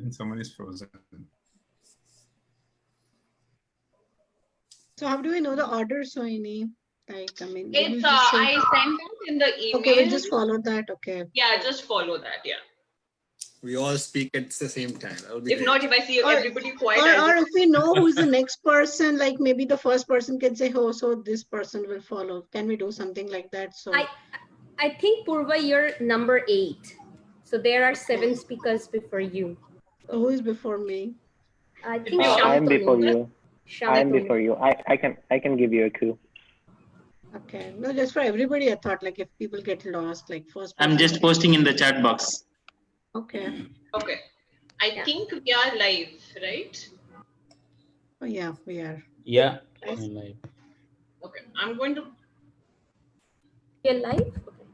And someone is frozen. So how do we know the order, Sohini? Like, I mean, It's I sent it in the email. Okay, we'll just follow that. Okay. Yeah, just follow that. Yeah. We all speak at the same time. If not, if I see everybody quiet, or if we know who's the next person, like maybe the first person can say, "Oh, so this person will follow." Can we do something like that? So I think Purva, you're number 8. So there are 7 speakers before you. So who is before me? I think I'm before you. I'm before you. I can give you a clue. Okay. No, just for everybody, I thought like if people get lost, like first person. I'm just posting in the chat box. Okay. Okay. I think we are live, right? Oh yeah, we are. Yeah. Nice. I'm live. Okay. I'm going to. You're live? Okay.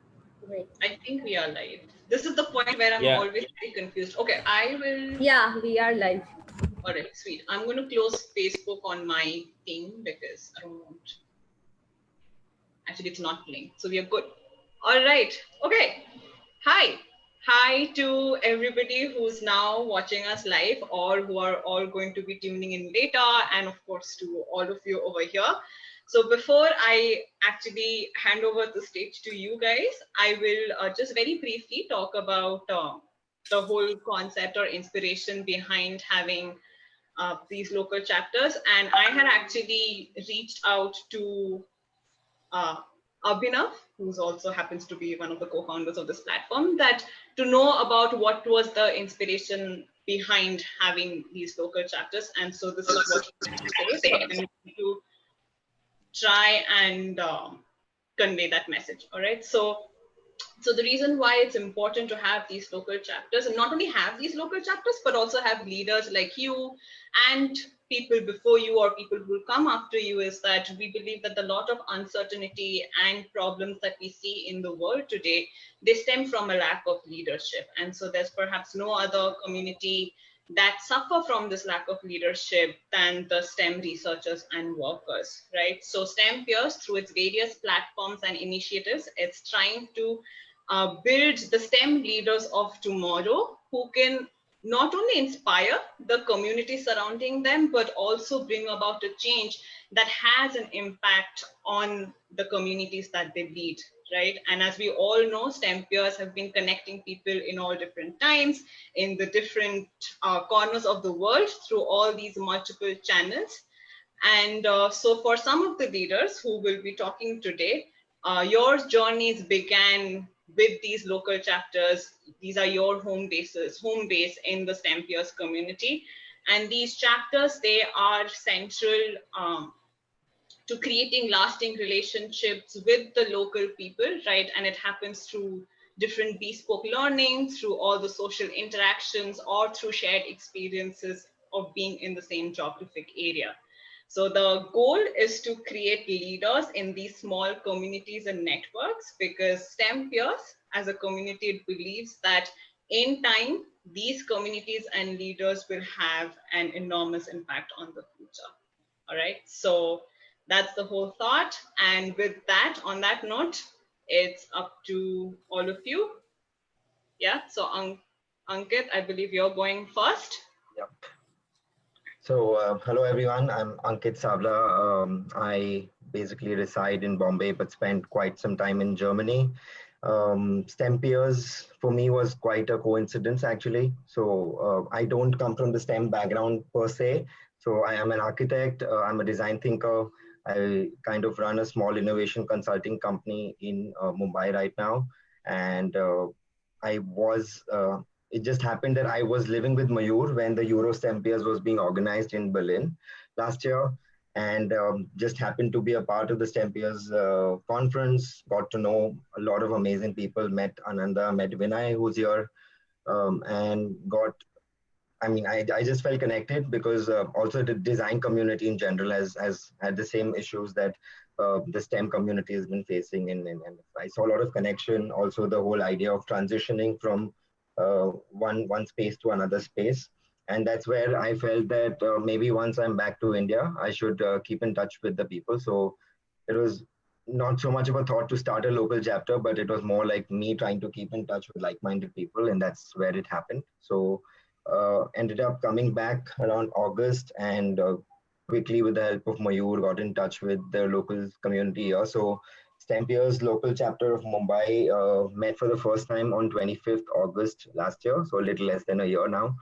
Great. I think we are live. This is the point where I'm always very confused. Okay, I will. Yeah, we are live. All right, sweet. I'm going to close Facebook on my thing because I don't want. Actually, it's not playing, so we are good. All right. Okay. Hi. Hi to everybody who's now watching us live or who are all going to be tuning in later, and of course to all of you over here. So before I actually hand over the stage to you guys, I will just very briefly talk about the whole concept or inspiration behind having these local chapters. And I had actually reached out to Abhinav, who also happens to be one of the co-founders of this platform, that to know about what was the inspiration behind having these local chapters. And so this is what I'm going to say. So I'm going to try and convey that message. All right. So the reason why it's important to have these local chapters, and not only have these local chapters, but also have leaders like you and people before you or people who will come after you, is that we believe that a lot of uncertainty and problems that we see in the world today, they stem from a lack of leadership. And so there's perhaps no other community that suffer from this lack of leadership than the STEM researchers and workers, right? So STEMpeers, through its various platforms and initiatives, it's trying to build the STEM leaders of tomorrow who can not only inspire the community surrounding them, but also bring about a change that has an impact on the communities that they lead, right? And as we all know, STEMpeers have been connecting people in all different times, in the different corners of the world through all these multiple channels. And so for some of the leaders who will be talking today, your journeys began with these local chapters. These are your home base in the STEMpeers community. And these chapters, they are central to creating lasting relationships with the local people, right? And it happens through different bespoke learning, through all the social interactions, or through shared experiences of being in the same geographic area. So the goal is to create leaders in these small communities and networks, because STEMpeers as a community believes that in time, these communities and leaders will have an enormous impact on the future. All right, so that's the whole thought. And with that, on that note, it's up to all of you. Yeah, so Ankit, I believe you're going first. Yep. So hello everyone, I'm Ankit Savla. I basically reside in Bombay, but spent quite some time in Germany. STEMpeers for me was quite a coincidence actually. So I don't come from the STEM background per se. So I am an architect, I'm a design thinker. I kind of run a small innovation consulting company in Mumbai right now. And it just happened that I was living with Mayur when the Euro STEMpeers was being organized in Berlin last year, and just happened to be a part of the STEMpeers conference, got to know a lot of amazing people, met Ananda, met Vinay, who's here, and I just felt connected because also the design community in general has had the same issues that the STEM community has been facing. And I saw a lot of connection, also the whole idea of transitioning from one space to another space. And that's where I felt that maybe once I'm back to India, I should keep in touch with the people. So it was not so much of a thought to start a local chapter, but it was more like me trying to keep in touch with like-minded people, and that's where it happened. So Ended up coming back around August and quickly with the help of Mayur got in touch with the local community here. So STEMPeers local chapter of Mumbai met for the first time on 25th August last year, so a little less than a year now.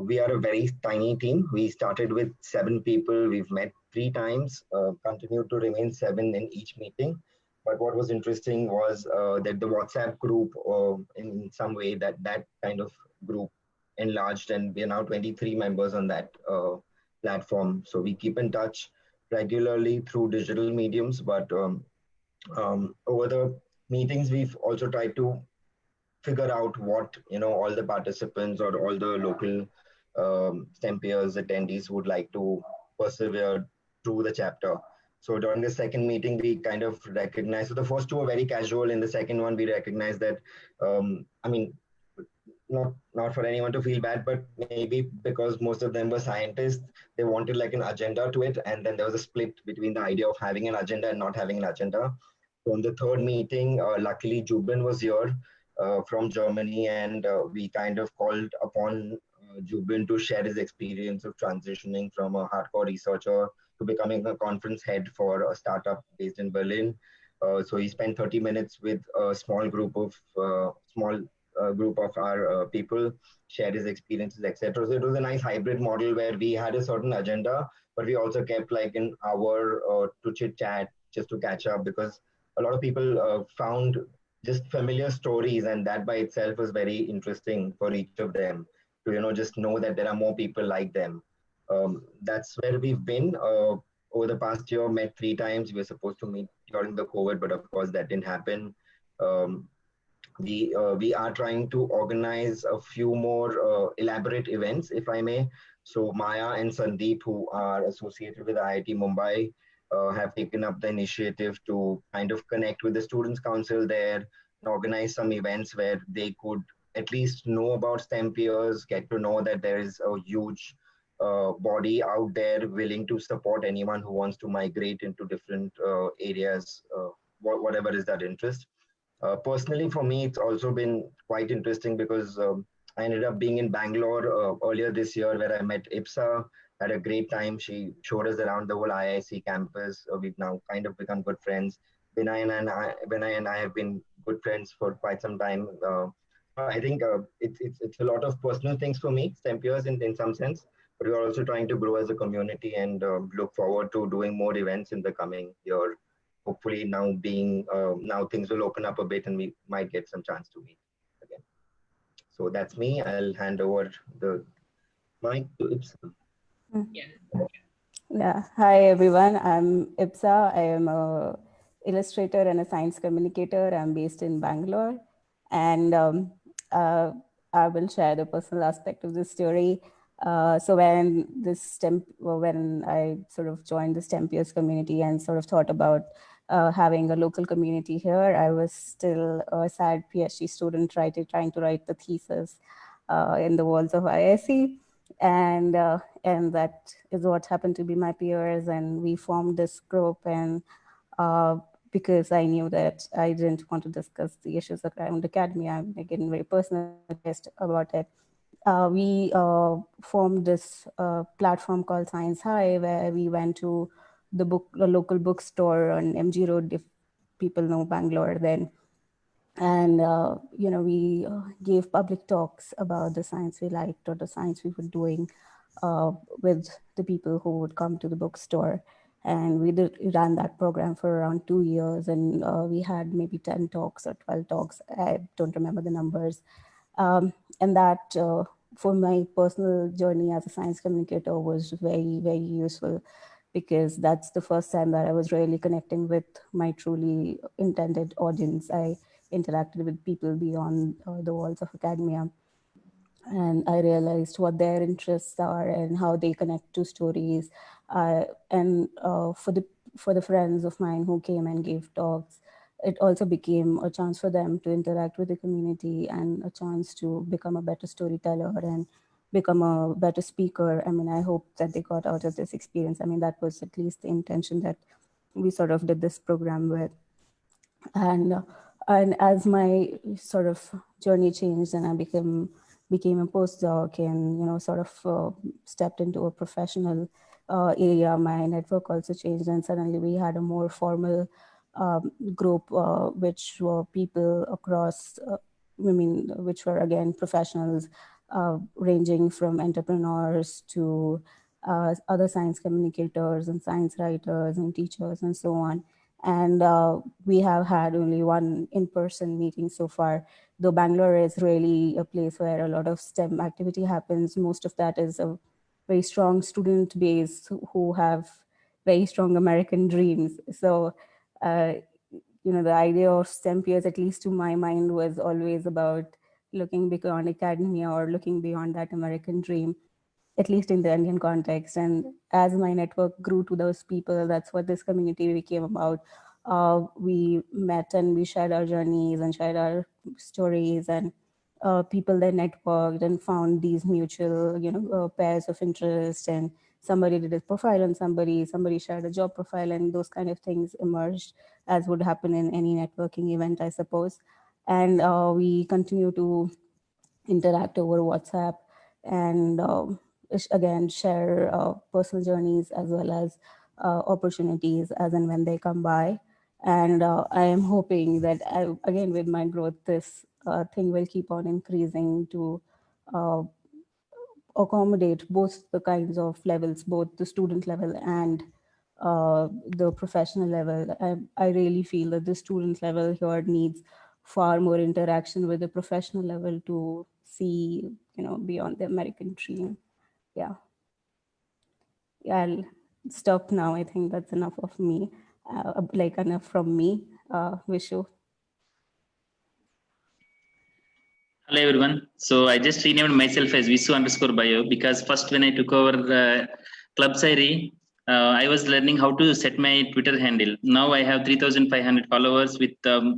We are a very tiny team. We started with 7 people. We've met 3 times, continued to remain 7 in each meeting. But what was interesting was that the WhatsApp group, in some way, that kind of group enlarged, and we are now 23 members on that platform. So we keep in touch regularly through digital mediums, but over the meetings, we've also tried to figure out what all the participants or all the local STEMPeers attendees would like to persevere through the chapter. So during the second meeting, we kind of recognized. So the first 2 were very casual. In the second one, we recognized that. I mean, not for anyone to feel bad, but maybe because most of them were scientists, they wanted like an agenda to it, and then there was a split between the idea of having an agenda and not having an agenda. So on the third meeting, luckily Jubin was here from Germany, and we kind of called upon Jubin to share his experience of transitioning from a hardcore researcher to becoming a conference head for a startup based in Berlin. So he spent 30 minutes with a small group of our people, shared his experiences, etc. So it was a nice hybrid model where we had a certain agenda, but we also kept like an hour to chit chat just to catch up, because a lot of people found just familiar stories, and that by itself was very interesting for each of them to just know that there are more people like them. That's where we've been over the past year. Met 3 times. We were supposed to meet during the COVID, but of course that didn't happen. Um, we are trying to organize a few more elaborate events, if I may. So Maya and Sandeep, who are associated with IIT Mumbai, have taken up the initiative to kind of connect with the Students' Council there and organize some events where they could at least know about STEMPeers, get to know that there is a huge body out there willing to support anyone who wants to migrate into different areas, whatever is that interest. Personally, for me, it's also been quite interesting because I ended up being in Bangalore earlier this year, where I met Ipsa. Had a great time. She showed us around the whole IIC campus. We've now kind of become good friends. Vinay and I have been good friends for quite some time. I think it's a lot of personal things for me, STEMPeers in some sense. But we're also trying to grow as a community and look forward to doing more events in the coming year. Hopefully now things will open up a bit and we might get some chance to meet again. So that's me. I'll hand over the mic to Ipsa. Yeah. Hi everyone. I'm Ipsa. I am a illustrator and a science communicator. I'm based in Bangalore, and I will share the personal aspect of this story. So when I sort of joined the STEMPeers community and sort of thought about having a local community here, I was still a sad PhD student trying to write the thesis in the walls of IIC. And that is what happened to be my peers, and we formed this group. And because I knew that I didn't want to discuss the issues around academia, I'm getting very personalized about it. We formed this platform called Science High, where we went to the local bookstore on MG Road, if people know Bangalore then. And we gave public talks about the science we liked or the science we were doing with the people who would come to the bookstore. And we ran that program for around 2 years, and we had maybe 10 talks or 12 talks. I don't remember the numbers. And that for my personal journey as a science communicator was very, very useful, because that's the first time that I was really connecting with my truly intended audience. I interacted with people beyond the walls of academia, and I realized what their interests are and how they connect to stories. And for the friends of mine who came and gave talks, it also became a chance for them to interact with the community and a chance to become a better storyteller and become a better speaker. I mean, I hope that they got out of this experience. I mean, that was at least the intention that we sort of did this program with. And as my sort of journey changed and I became became a postdoc and, sort of stepped into a professional area, my network also changed, and suddenly we had a more formal group, which were people across, which were again professionals, ranging from entrepreneurs to other science communicators and science writers and teachers and so on. And we have had only one in-person meeting so far, though Bangalore is really a place where a lot of STEM activity happens. Most of that is a very strong student base who have very strong American dreams. So, the idea of STEMPeers, at least to my mind, was always about looking beyond academia or looking beyond that American dream, at least in the Indian context. And as my network grew to those people, that's what this community became about. We met and we shared our journeys and shared our stories, and people then networked and found these mutual, pairs of interest, and somebody did a profile on somebody shared a job profile, and those kind of things emerged, as would happen in any networking event, I suppose. And we continue to interact over WhatsApp and again share personal journeys as well as opportunities as and when they come by. And I am hoping that again with my growth, this thing will keep on increasing to uh, accommodate both the kinds of levels, both the student level and the professional level. I really feel that the student level here needs far more interaction with the professional level to see, beyond the American dream. Yeah. I'll stop now. I think that's enough of me, like enough from me. Vishu. Hello everyone. So I just renamed myself as Visu_bio because first when I took over Club Sairi, I was learning how to set my Twitter handle. Now I have 3,500 followers with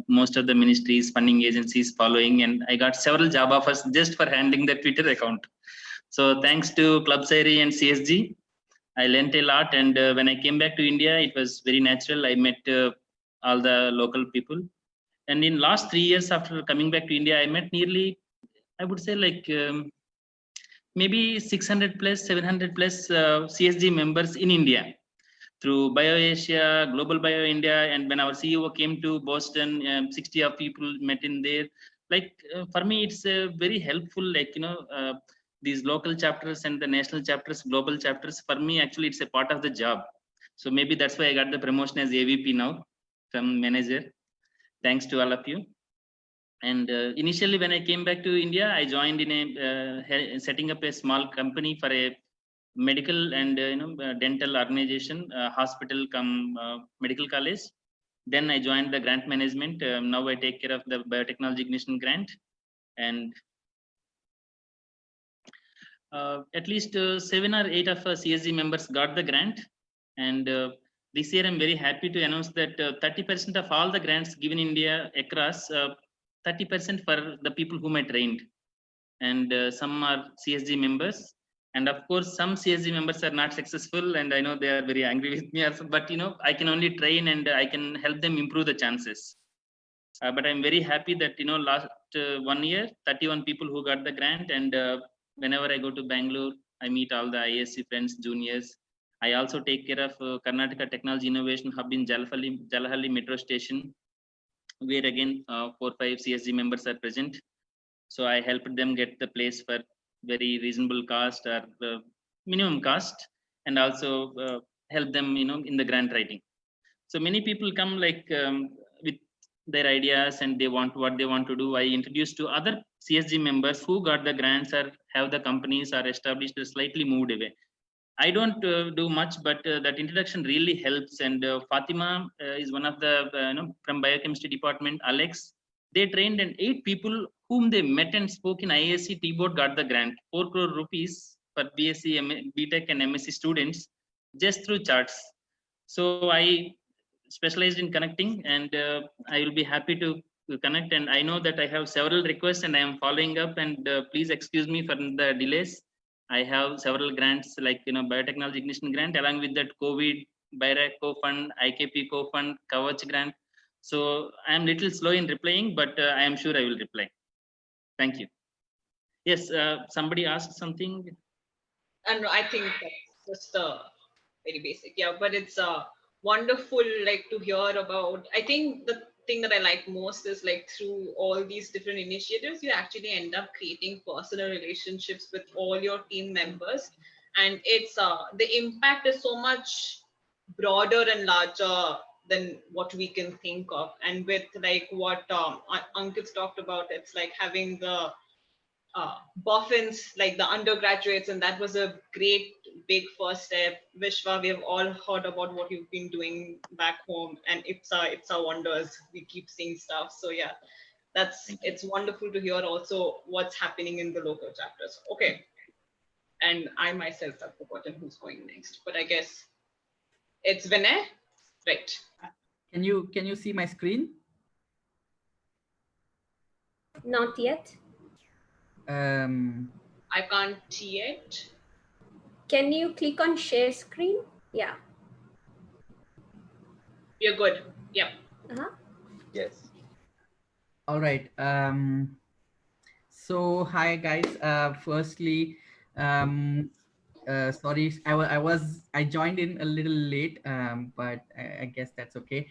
most of the ministries, funding agencies following, and I got several job offers just for handling the Twitter account. So thanks to Club Sairi and CSG, I learned a lot. And when I came back to India, it was very natural. I met all the local people. And in last 3 years after coming back to India, I met nearly, I would say like maybe 600 plus, 700 plus CSG members in India through BioAsia, Global Bio India. And when our CEO came to Boston, 60 of people met in there. Like for me, it's very helpful, like, these local chapters and the national chapters, global chapters, for me, actually, it's a part of the job. So maybe that's why I got the promotion as AVP now from manager. Thanks to all of you. And initially, when I came back to India, I joined in a setting up a small company for a medical and dental organization, hospital come medical college. Then I joined the grant management. Now I take care of the biotechnology ignition grant, and at least 7 or 8 of CSG members got the grant. And this year I'm very happy to announce that 30% of all the grants given in India across, 30% for the people whom I trained, and some are CSG members. And of course, some CSG members are not successful, and I know they are very angry with me also, but I can only train and I can help them improve the chances. But I'm very happy that, last 1 year, 31 people who got the grant. And whenever I go to Bangalore, I meet all the ISC friends, juniors. I also take care of Karnataka Technology Innovation Hub in Jalahalli Metro Station, where again 4-5 CSG members are present. So I helped them get the place for very reasonable cost or minimum cost, and also help them, in the grant writing. So many people come like with their ideas and they want what they want to do. I introduce to other CSG members who got the grants or have the companies are established or slightly moved away. I don't do much, but that introduction really helps. And Fatima is one of the, from biochemistry department, Alex, they trained, and 8 people whom they met and spoke in IASC T-board got the grant, 4 crore rupees for BSc, BTech and MSc students just through charts. So I specialized in connecting, and I will be happy to connect. And I know that I have several requests and I am following up, and please excuse me for the delays. I have several grants like, biotechnology ignition grant, along with that COVID, BIRAC co-fund, IKP co-fund, Kavach grant. So I am little slow in replying, but I am sure I will reply. Thank you. Yes, somebody asked something. And I think that's just very basic. Yeah, but it's wonderful like to hear about. I think the thing that I like most is like through all these different initiatives, you actually end up creating personal relationships with all your team members, and it's the impact is so much broader and larger than what we can think of. And with like what Ankit's talked about, it's like having the boffins, like the undergraduates, and that was a great big first step. Vishwa, we have all heard about what you've been doing back home, and it's a wonders. We keep seeing stuff. So yeah, it's wonderful to hear also what's happening in the local chapters. Okay, and I myself have forgotten who's going next, but I guess it's Vinay, right? Can you see my screen? Not yet. I can't yet. Can you click on share screen? Yeah. You're good. Yep. Yes. All right. So hi guys. Firstly, sorry, I joined in a little late, but I guess that's okay.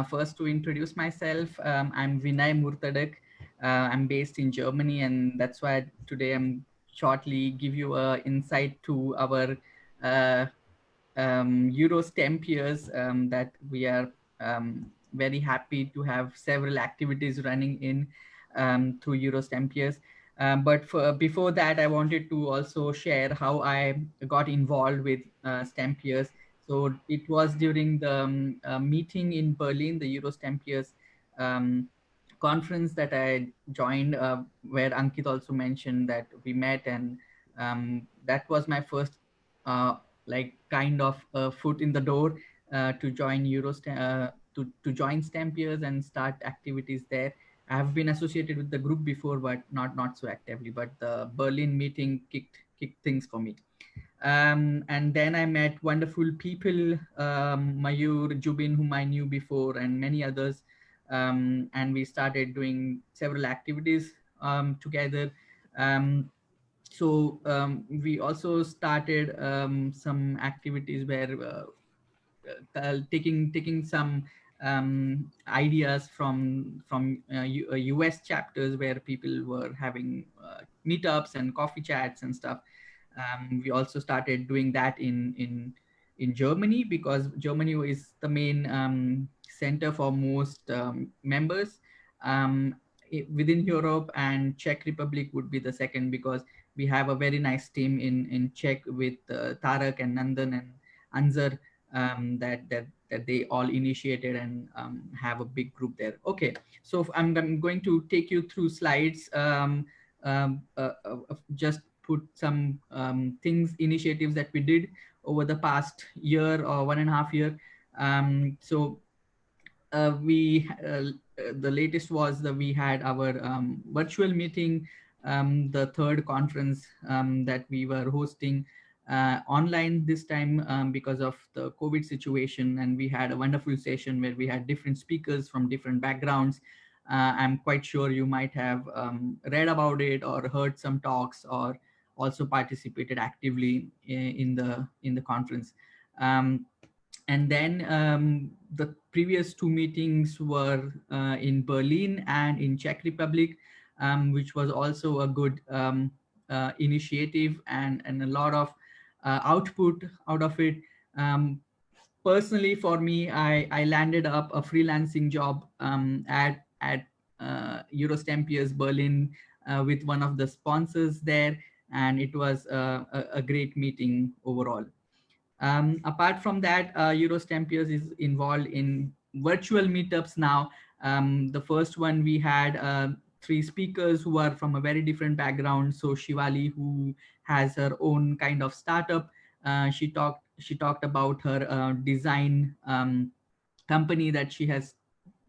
First, to introduce myself, I'm Vinay Murtadak. I'm based in Germany, and that's why today I'm shortly give you a insight to our uh, Euro STEMPeers that we are very happy to have several activities running in through Euro STEMPeers. But before that, I wanted to also share how I got involved with STEMPeers. So it was during the meeting in Berlin, the Euro STEMPeers conference that I joined, where Ankit also mentioned that we met, and that was my first like kind of foot in the door to join to join STEMPeers and start activities there. I have been associated with the group before, but not so actively. But the Berlin meeting kicked things for me. And then I met wonderful people, Mayur, Jubin, whom I knew before, and many others. And we started doing several activities together. We also started some activities where taking some ideas from US chapters where people were having meetups and coffee chats and stuff. We also started doing that in Germany, because Germany is the main center for most members within Europe, and Czech Republic would be the second, because we have a very nice team in Czech with Tarak and Nandan and Anzar, that they all initiated and have a big group there. Okay, so I'm going to take you through slides. Just put some initiatives that we did over the past year or 1.5 year. The latest was that we had our virtual meeting, the third conference that we were hosting online this time because of the COVID situation, and we had a wonderful session where we had different speakers from different backgrounds. I'm quite sure you might have read about it or heard some talks, or also participated actively in the conference. And then the previous two meetings were in Berlin and in Czech Republic, which was also a good initiative, and a lot of output out of it. Personally, for me, I landed up a freelancing job at Eurostempiers Berlin with one of the sponsors there, and it was a great meeting overall. Apart from that, Eurostempiers is involved in virtual meetups now. The first one, we had three speakers who are from a very different background. So Shivali, who has her own kind of startup, she talked about her design company that she has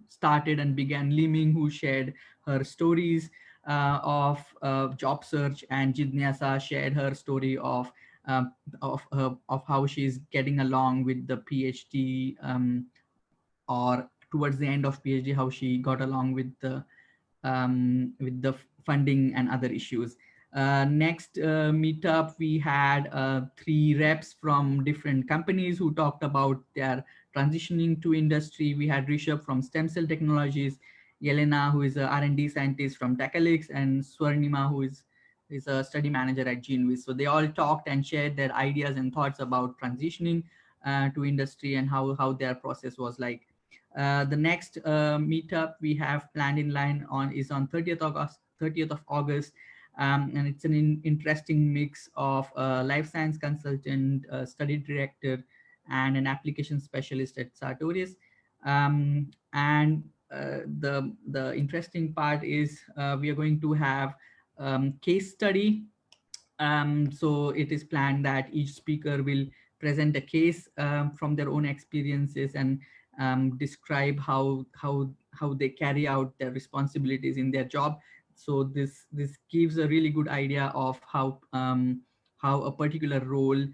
started and began. Liming, who shared her stories of job search, and Jidnyasa shared her story of how she's getting along with the PhD, or towards the end of PhD, how she got along with the funding and other issues. Next meetup, we had 3 reps from different companies who talked about their transitioning to industry. We had Rishabh from Stem Cell Technologies, Yelena, who is a R&D scientist from Takalix, and Swarnima, who is a study manager at GeneWiz. So they all talked and shared their ideas and thoughts about transitioning to industry and how their process was like. The next meetup we have planned in line is on 30th of August, and it's an interesting mix of a life science consultant, a study director, and an application specialist at Sartorius. And the interesting part is we are going to have case study. So it is planned that each speaker will present a case from their own experiences and describe how they carry out their responsibilities in their job. So this gives a really good idea of how a particular role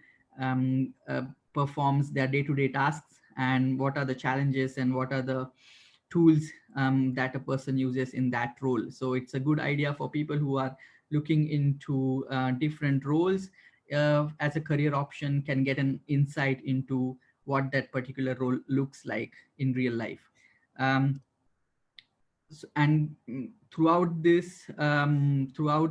performs their day-to-day tasks, and what are the challenges and what are the tools that a person uses in that role. So it's a good idea for people who are looking into different roles as a career option, can get an insight into what that particular role looks like in real life. And throughout this virtual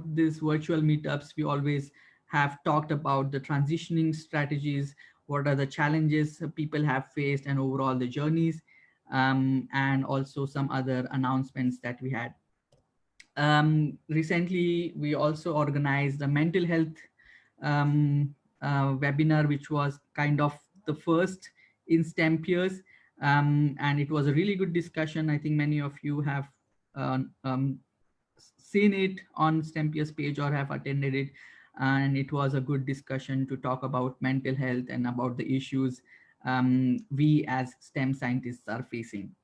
meetups, we always have talked about the transitioning strategies, what are the challenges people have faced, and overall the journeys, and also some other announcements that we had. Recently, we also organized a mental health webinar, which was kind of the first in STEMPeers, and it was a really good discussion. I think many of you have seen it on STEMPeers page or have attended it, and it was a good discussion to talk about mental health and about the issues we as STEM scientists are facing.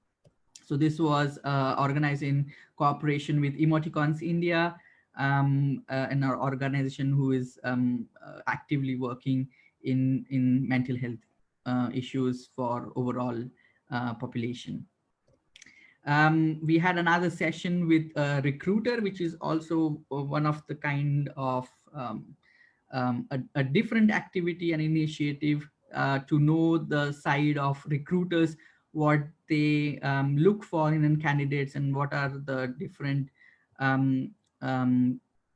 So this was organized in cooperation with Emoticons India, an organization who is actively working in mental health issues for overall population. We had another session with a recruiter, which is also one of the kind of a different activity and initiative to know the side of recruiters, what they look for in candidates, and what are the different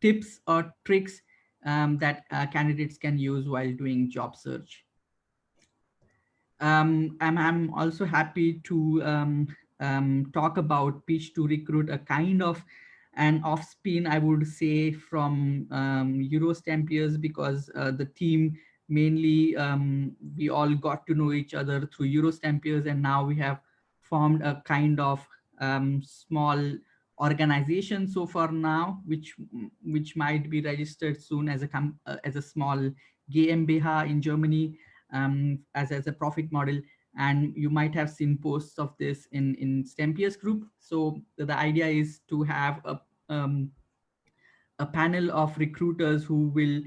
tips or tricks that candidates can use while doing job search. I'm also happy to talk about Pitch to Recruit, a kind of an off spin, I would say, from STEMPeers, because the team mainly we all got to know each other through STEMPeers, and now we have formed a kind of small organization so far now, which might be registered soon as a small GmbH in Germany, as a profit model. And you might have seen posts of this in STEMPeers group. So the idea is to have a panel of recruiters who will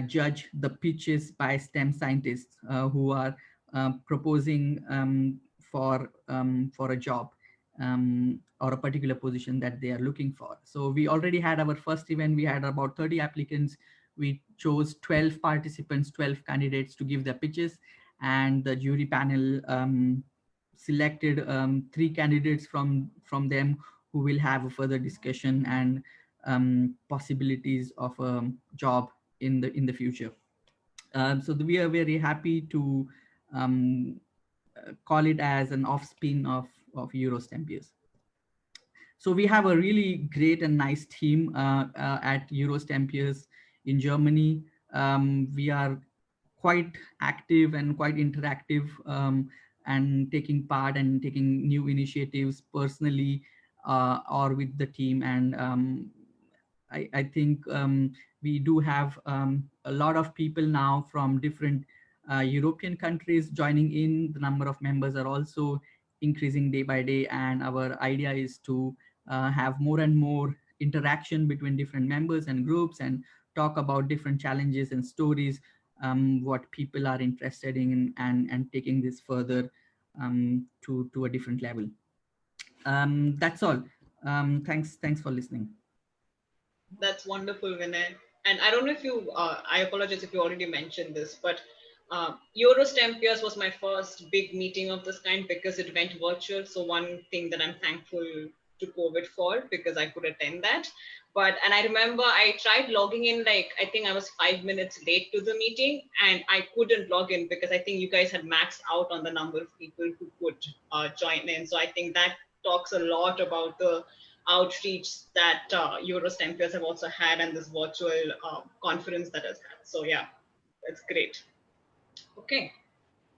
judge the pitches by STEM scientists who are proposing for a job or a particular position that they are looking for. So we already had our first event. We had about 30 applicants. We chose 12 participants, 12 candidates to give their pitches, and the jury panel selected 3 candidates from them who will have a further discussion and possibilities of a job in the future. So we are very happy to call it as an off spin of STEMPeers. So we have a really great and nice team at STEMPeers in Germany. We are quite active and quite interactive, and taking part and taking new initiatives personally or with the team. And I think we do have a lot of people now from different European countries joining in. The number of members are also increasing day by day, and our idea is to have more and more interaction between different members and groups, and talk about different challenges and stories, what people are interested in, and taking this further to a different level. That's all. Thanks for listening. That's wonderful, Vinay. and I don't know if you, I apologize if you already mentioned this, but Euro STEMPeers was my first big meeting of this kind because it went virtual. So one thing that I'm thankful to COVID for, because I could attend that. And I remember I tried logging in, like, I think I was 5 minutes late to the meeting and I couldn't log in because I think you guys had maxed out on the number of people who could join in. So I think that talks a lot about the outreach that Euro STEMPeers have also had and this virtual conference that has had. So yeah, that's great. Okay,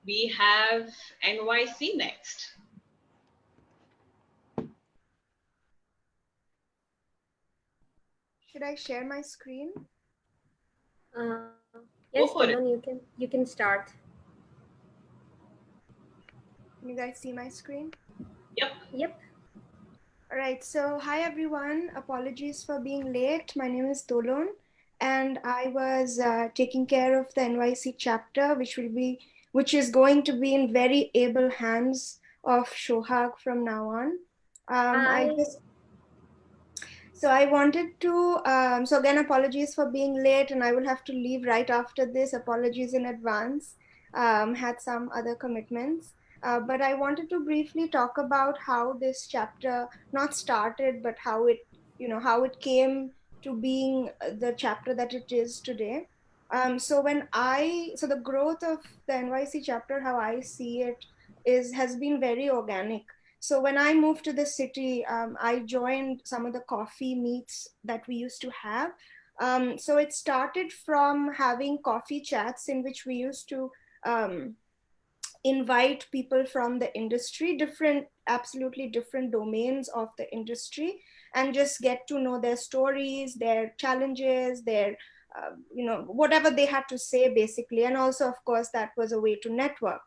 we have NYC next. Should I share my screen? Yes, for it. Daman, you can start. Can you guys see my screen? Yep. All right, so hi everyone. Apologies for being late. My name is Dolon, and I was taking care of the NYC chapter, which is going to be in very able hands of Shohag from now on. So I wanted to, so again, apologies for being late, and I will have to leave right after this. Apologies in advance. Had some other commitments. But I wanted to briefly talk about how this chapter not started, but how it, how it came to being the chapter that it is today. So the growth of the NYC chapter, how I see it, has been very organic. So when I moved to the city, I joined some of the coffee meets that we used to have. So it started from having coffee chats in which we used to invite people from the industry, absolutely different domains of the industry, and just get to know their stories, their challenges, their whatever they had to say basically. And also, of course, that was a way to network.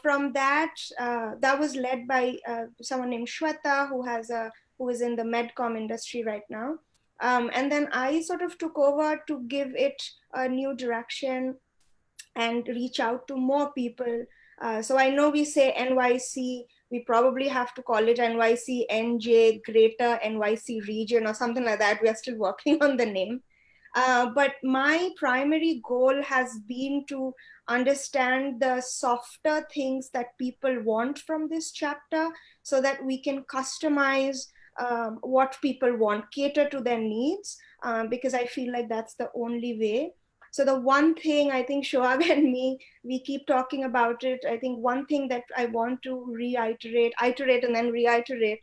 From that, that was led by someone named Shweta, who is in the medcom industry right now. And then I sort of took over to give it a new direction and reach out to more people. So I know we say NYC, we probably have to call it NYC NJ, Greater NYC Region or something like that. We are still working on the name. But my primary goal has been to understand the softer things that people want from this chapter so that we can customize what people want, cater to their needs, because I feel like that's the only way. So the one thing I think Shoaib and me, we keep talking about it. I think one thing that I want to iterate and then reiterate,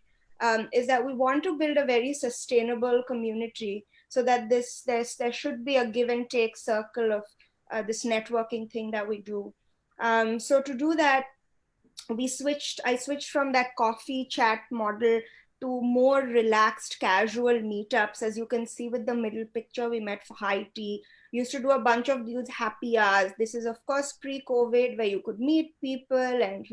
is that we want to build a very sustainable community so that there should be a give and take circle of this networking thing that we do. So to do that, I switched from that coffee chat model to more relaxed casual meetups. As you can see with the middle picture, we met for high tea. We used to do a bunch of these happy hours. This is of course pre-COVID, where you could meet people and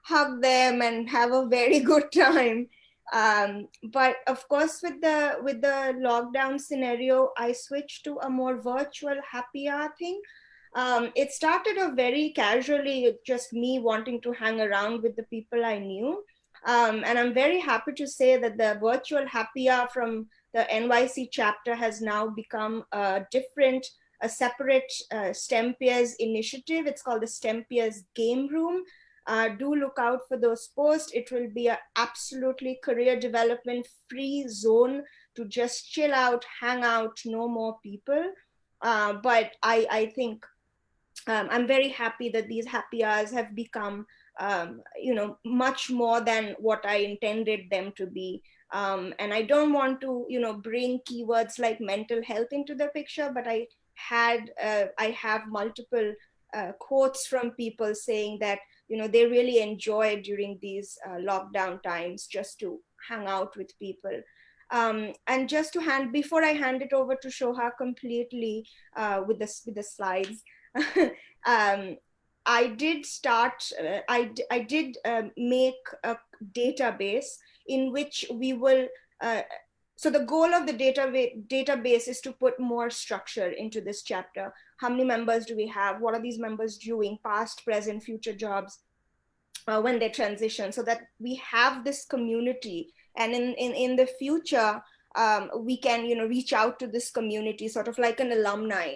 hug them and have a very good time. But of course, with the lockdown scenario, I switched to a more virtual happy hour thing. It started off very casually, just me wanting to hang around with the people I knew. And I'm very happy to say that the virtual happy hour from the NYC chapter has now become a separate STEMPeers initiative. It's called the STEMPeers Game Room. Do look out for those posts. It will be an absolutely career development free zone to just chill out, hang out, know more people. But I think I'm very happy that these happy hours have become, much more than what I intended them to be. And I don't want to, bring keywords like mental health into the picture, but I have multiple quotes from people saying that, they really enjoy during these lockdown times just to hang out with people. And just to before I hand it over to Shoha completely with the slides, I did start, I did make a database in which we will, so the goal of the database is to put more structure into this chapter. How many members do we have? What are these members doing? Past, present, future jobs when they transition, so that we have this community. And in the future, we can, reach out to this community, sort of like an alumni,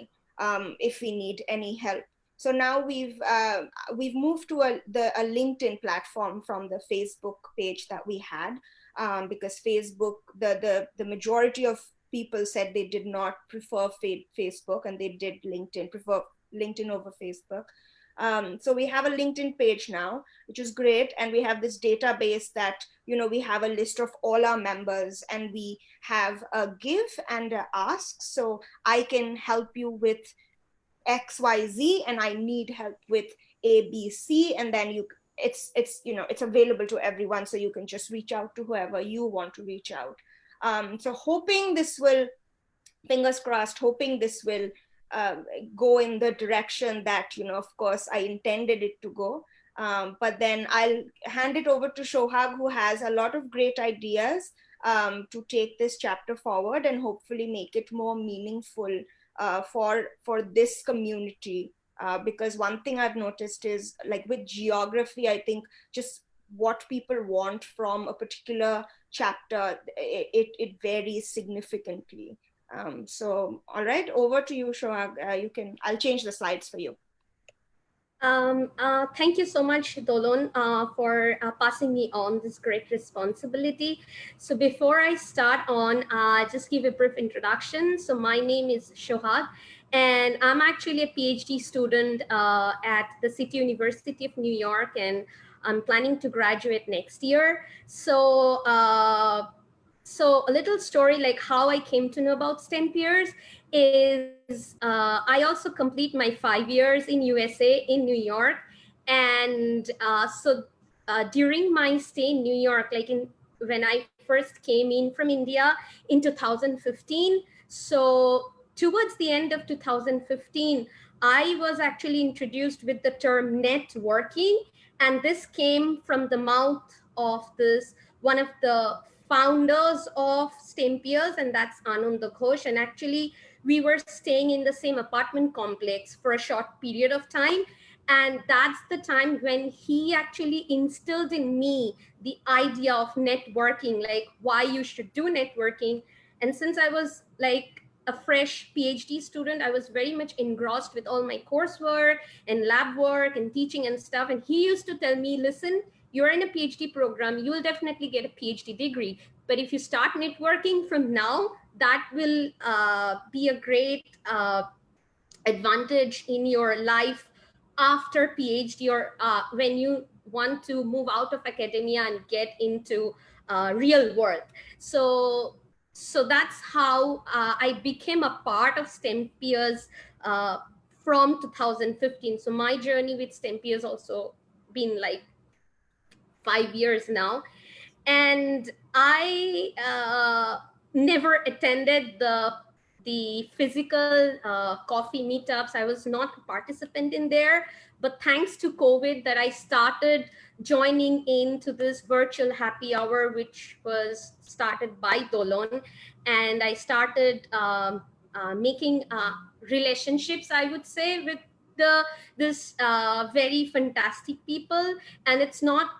if we need any help. So now we've moved to a LinkedIn platform from the Facebook page that we had, because Facebook, the majority of people said they did not prefer Facebook, and they did prefer LinkedIn over Facebook. So we have a LinkedIn page now, which is great. And we have this database that, we have a list of all our members, and we have a give and a ask. So I can help you with XYZ, and I need help with ABC. And then it's available to everyone. So you can just reach out to whoever you want to reach out. So hoping this will, fingers crossed, hoping this will go in the direction that, of course, I intended it to go. But then I'll hand it over to Shohag, who has a lot of great ideas to take this chapter forward and hopefully make it more meaningful for this community. Because one thing I've noticed is, like with geography, I think just what people want from a particular chapter, it varies significantly. So, all right, over to you, Shohag. I'll change the slides for you. Thank you so much, Dolon, for passing me on this great responsibility. So before I start on, just give a brief introduction. So my name is Shohag, and I'm actually a PhD student at the City University of New York, and I'm planning to graduate next year. So, so a little story, like how I came to know about STEMPeers is I also complete my 5 years in USA in New York. And during my stay in New York, when I first came in from India in 2015, so towards the end of 2015, I was actually introduced with the term networking. And this came from the mouth of one of the founders of STEMPeers, and that's Anand Ghosh. And actually, we were staying in the same apartment complex for a short period of time. And that's the time when he actually instilled in me the idea of networking, like why you should do networking. And since I was like a fresh PhD student, I was very much engrossed with all my coursework and lab work and teaching and stuff. And he used to tell me, listen, you're in a PhD program, you will definitely get a PhD degree. But if you start networking from now, that will be a great advantage in your life after PhD, or when you want to move out of academia and get into real world. So that's how I became a part of STEMPeers from 2015. So my journey with STEMPeers also been like 5 years now. And I never attended the physical coffee meetups. I was not a participant in there, but thanks to COVID that I started joining into this virtual happy hour, which was started by Dolon. And I started making relationships, I would say, with this very fantastic people. And it's not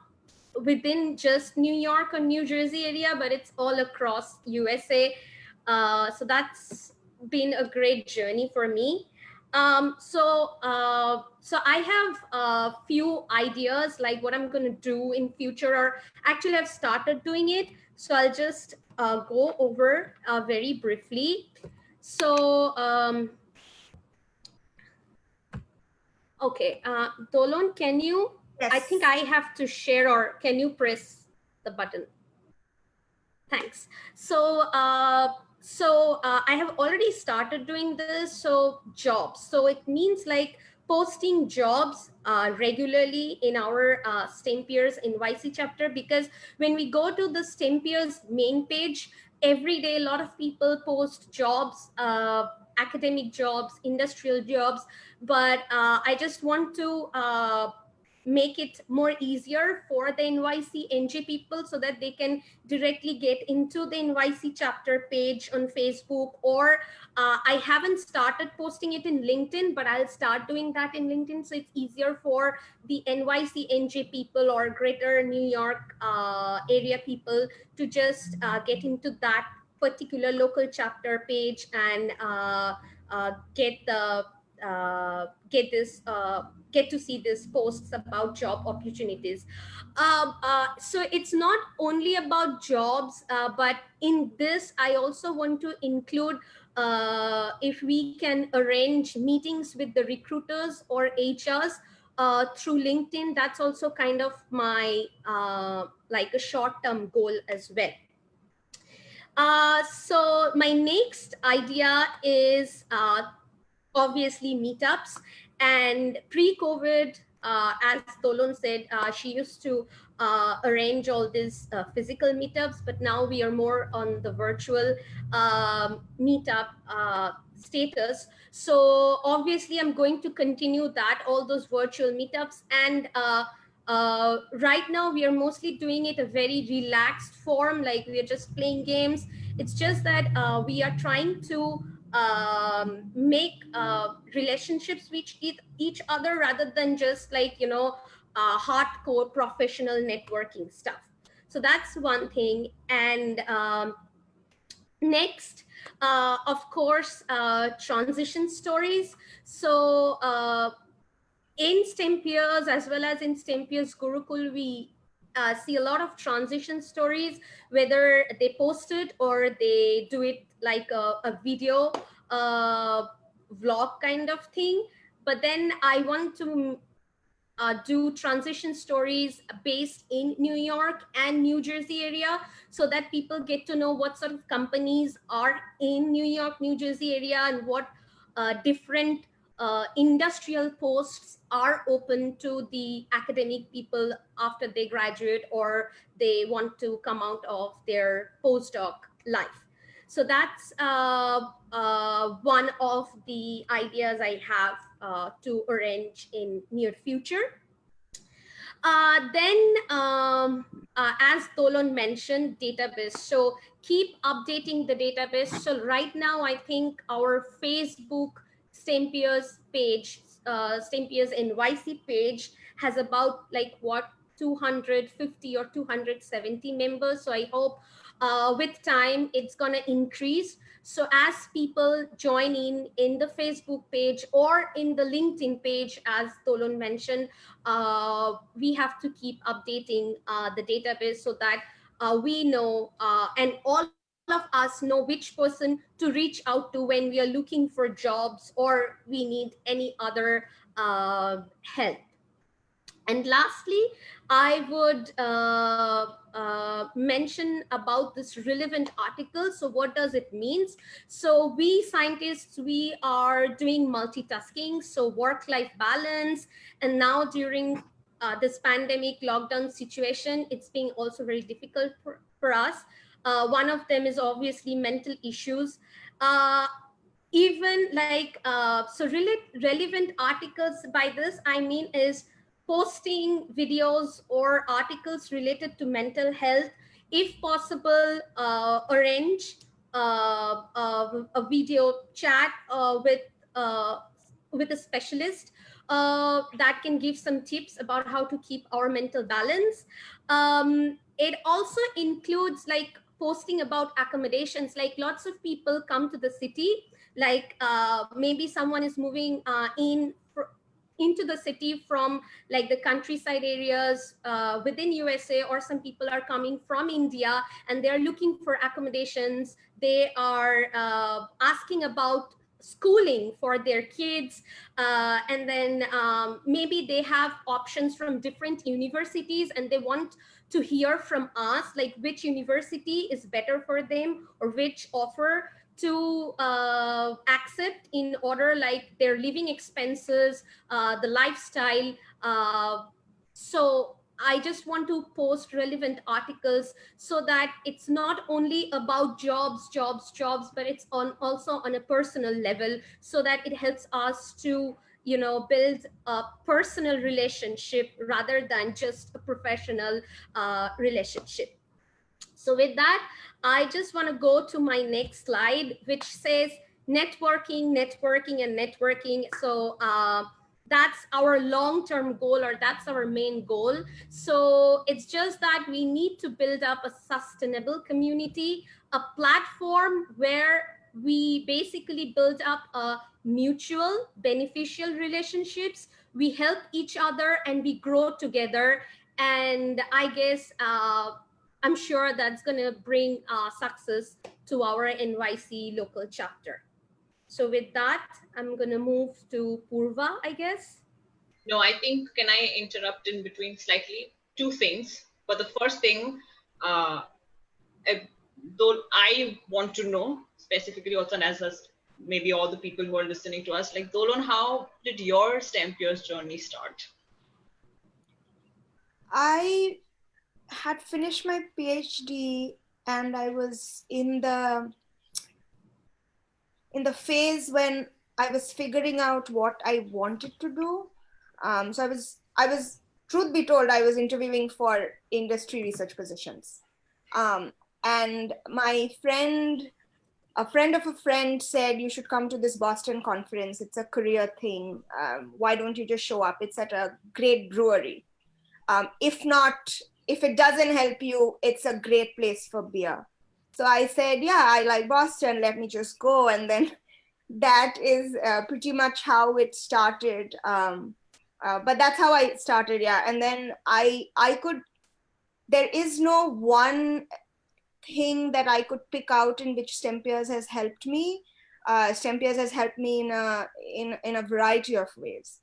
within just New York or New Jersey area, but it's all across USA. So that's been a great journey for me. So I have a few ideas like what I'm going to do in future, or actually I've started doing it. So I'll just go over very briefly. So, okay, Dolon, can you? Yes. I think I have to share, or can you press the button? Thanks. So, I have already started doing this. So jobs. So it means like posting jobs regularly in our STEMPeers NYC chapter, because when we go to the STEMPeers main page, every day a lot of people post jobs, academic jobs, industrial jobs. But I just want to make it more easier for the NYC NJ people so that they can directly get into the NYC chapter page on Facebook. Or I haven't started posting it in LinkedIn, but I'll start doing that in LinkedIn. So it's easier for the NYC NJ people or greater New York area people to just get into that particular local chapter page and get to see these posts about job opportunities. So it's not only about jobs, but in this I also want to include if we can arrange meetings with the recruiters or HRs through LinkedIn. That's also kind of my like a short-term goal as well. So my next idea is obviously meetups. And pre-COVID, as Tolon said, she used to arrange all these physical meetups, but now we are more on the virtual meetup status. So obviously I'm going to continue that, all those virtual meetups. And right now we are mostly doing it a very relaxed form, like we are just playing games. It's just that we are trying to make relationships with each other rather than just like, you know, hardcore professional networking stuff. So that's one thing. And next, of course, transition stories. So in STEMPeers as well as in STEMPeers Gurukul, we see a lot of transition stories, whether they post it or they do it like a video vlog kind of thing. But then I want to do transition stories based in New York and New Jersey area, so that people get to know what sort of companies are in New York, New Jersey area, and what different industrial posts are open to the academic people after they graduate or they want to come out of their postdoc life. So that's one of the ideas I have to arrange in near future. Then, as Tolon mentioned, database. So keep updating the database. So right now, I think our Facebook STEMPeers page, STEMPeers NYC page has about like what, 250 or 270 members. So I hope with time it's gonna increase. So as people join in the Facebook page or in the LinkedIn page, as Tolon mentioned, we have to keep updating the database so that we know and all of us know which person to reach out to when we are looking for jobs or we need any other help. And lastly, I would mention about this relevant article. So what does it mean? So we scientists, we are doing multitasking, so work-life balance. And now during this pandemic lockdown situation, it's been also very difficult for us. One of them is obviously mental issues. Even like, so relevant articles by this, I mean, is posting videos or articles related to mental health. If possible, arrange a video chat with a specialist that can give some tips about how to keep our mental balance. It also includes like posting about accommodations. Like lots of people come to the city, like maybe someone is moving into the city from like the countryside areas within USA, or some people are coming from India and they're looking for accommodations. They are asking about schooling for their kids, and then maybe they have options from different universities and they want to hear from us like which university is better for them or which offer to accept in order like their living expenses, the lifestyle. So I just want to post relevant articles so that it's not only about jobs, but it's also on a personal level, so that it helps us to, you know, build a personal relationship rather than just a professional relationship. So with that, I just want to go to my next slide, which says networking. So that's our long-term goal, or that's our main goal. So it's just that we need to build up a sustainable community, a platform where we basically build up a mutual beneficial relationships. We help each other and we grow together. And I guess I'm sure that's going to bring success to our NYC local chapter. So with that, I'm going to move to Purva, I guess. No, I think, can I interrupt in between slightly? Two things. But the first thing, though I want to know specifically also, and as maybe all the people who are listening to us, like Dolon, how did your STEMPeers journey start? I had finished my PhD and I was in the phase when I was figuring out what I wanted to do. So I was, truth be told, I was interviewing for industry research positions. And my friend, a friend of a friend said, you should come to this Boston conference. It's a career thing. Why don't you just show up? It's at a great brewery. If it doesn't help you, it's a great place for beer. So I said, yeah, I like Boston. Let me just go. And then that is pretty much how it started. But that's how I started. Yeah. And then there is no one thing that I could pick out in which STEMPeers has helped me. STEMPeers has helped me in a variety of ways.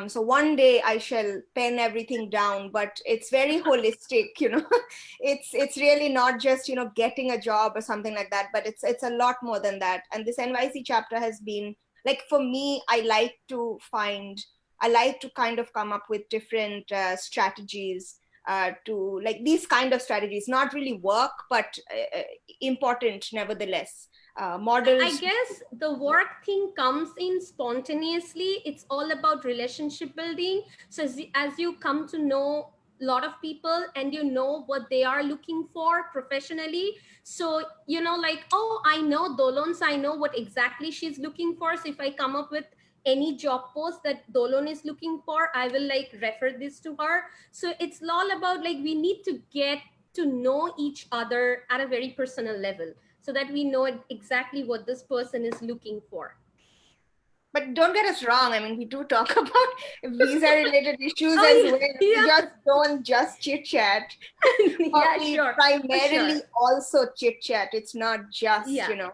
So one day I shall pen everything down, but it's very holistic, it's really not just, getting a job or something like that, but it's a lot more than that. And this NYC chapter has been, like, for me, I like to kind of come up with different strategies to, like, these kind of strategies, not really work, but important nevertheless. Models. I guess the work thing comes in spontaneously. It's all about relationship building. So as you come to know a lot of people and you know what they are looking for professionally, so like, oh, I know Dolon, so I know what exactly she's looking for. So if I come up with any job post that Dolon is looking for, I will like refer this to her. So it's all about, like, we need to get to know each other at a very personal level, so that we know exactly what this person is looking for. But don't get us wrong. I mean, we do talk about visa-related issues as yeah, well. We just don't just chit-chat. Yeah, we sure. primarily Sure. also chit-chat. It's not just, a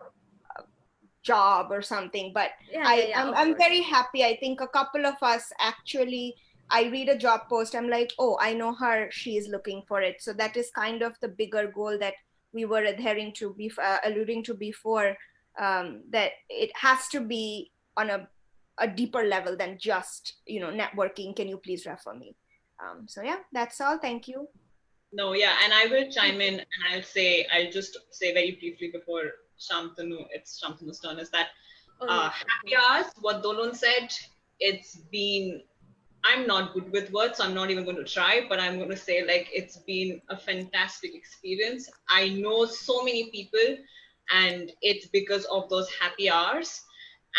job or something. But I'm very happy. I think a couple of us actually, I read a job post, I'm like, oh, I know her, she is looking for it. So that is kind of the bigger goal that we were alluding to before, that it has to be on a deeper level than just, networking. Can you please refer me? So yeah, that's all. Thank you. No, yeah, and I will chime in and I'll just say very briefly before it's Shantanu's turn, is that happy hours, what Dolon said, I'm not good with words, so I'm not even going to try, but I'm going to say, like, it's been a fantastic experience. I know so many people, and it's because of those happy hours.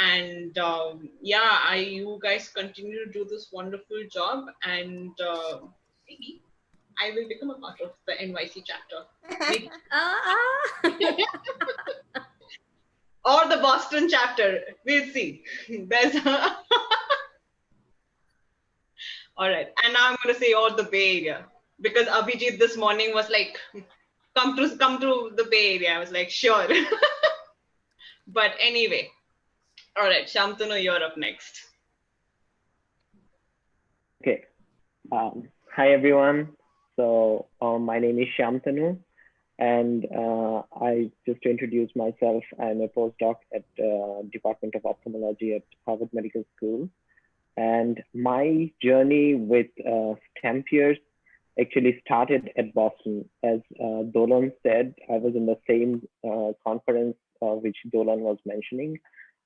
And you guys continue to do this wonderful job, and maybe I will become a part of the NYC chapter. Or the Boston chapter. We'll see. All right. And now I'm going to say all the Bay Area, because Abhijit this morning was like, come to the Bay Area. I was like, sure. But anyway. All right. Shamtanu, you're up next. Okay. Hi, everyone. So my name is Shamtanu. And just to introduce myself, I'm a postdoc at Department of Ophthalmology at Harvard Medical School. And my journey with STEMPeers actually started at Boston. As Dolan said, I was in the same conference which Dolan was mentioning.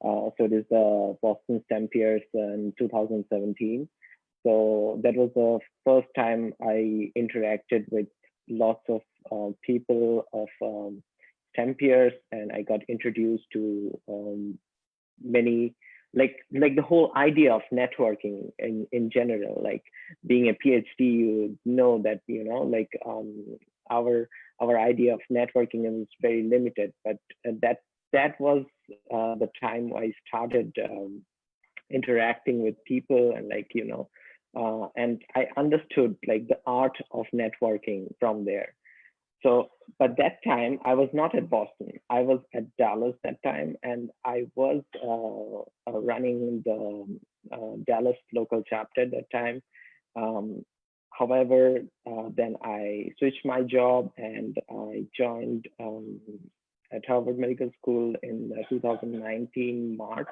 So it is the Boston STEMPeers in 2017. So that was the first time I interacted with lots of people of STEMPeers, and I got introduced to many like the whole idea of networking in general, like being a PhD, you know that, like our idea of networking is very limited, but that was the time I started interacting with people, and and I understood like the art of networking from there. So, but that time I was not at Boston. I was at Dallas that time, and I was running the Dallas local chapter at that time. Um, However, then I switched my job and I joined at Harvard Medical School in 2019 March.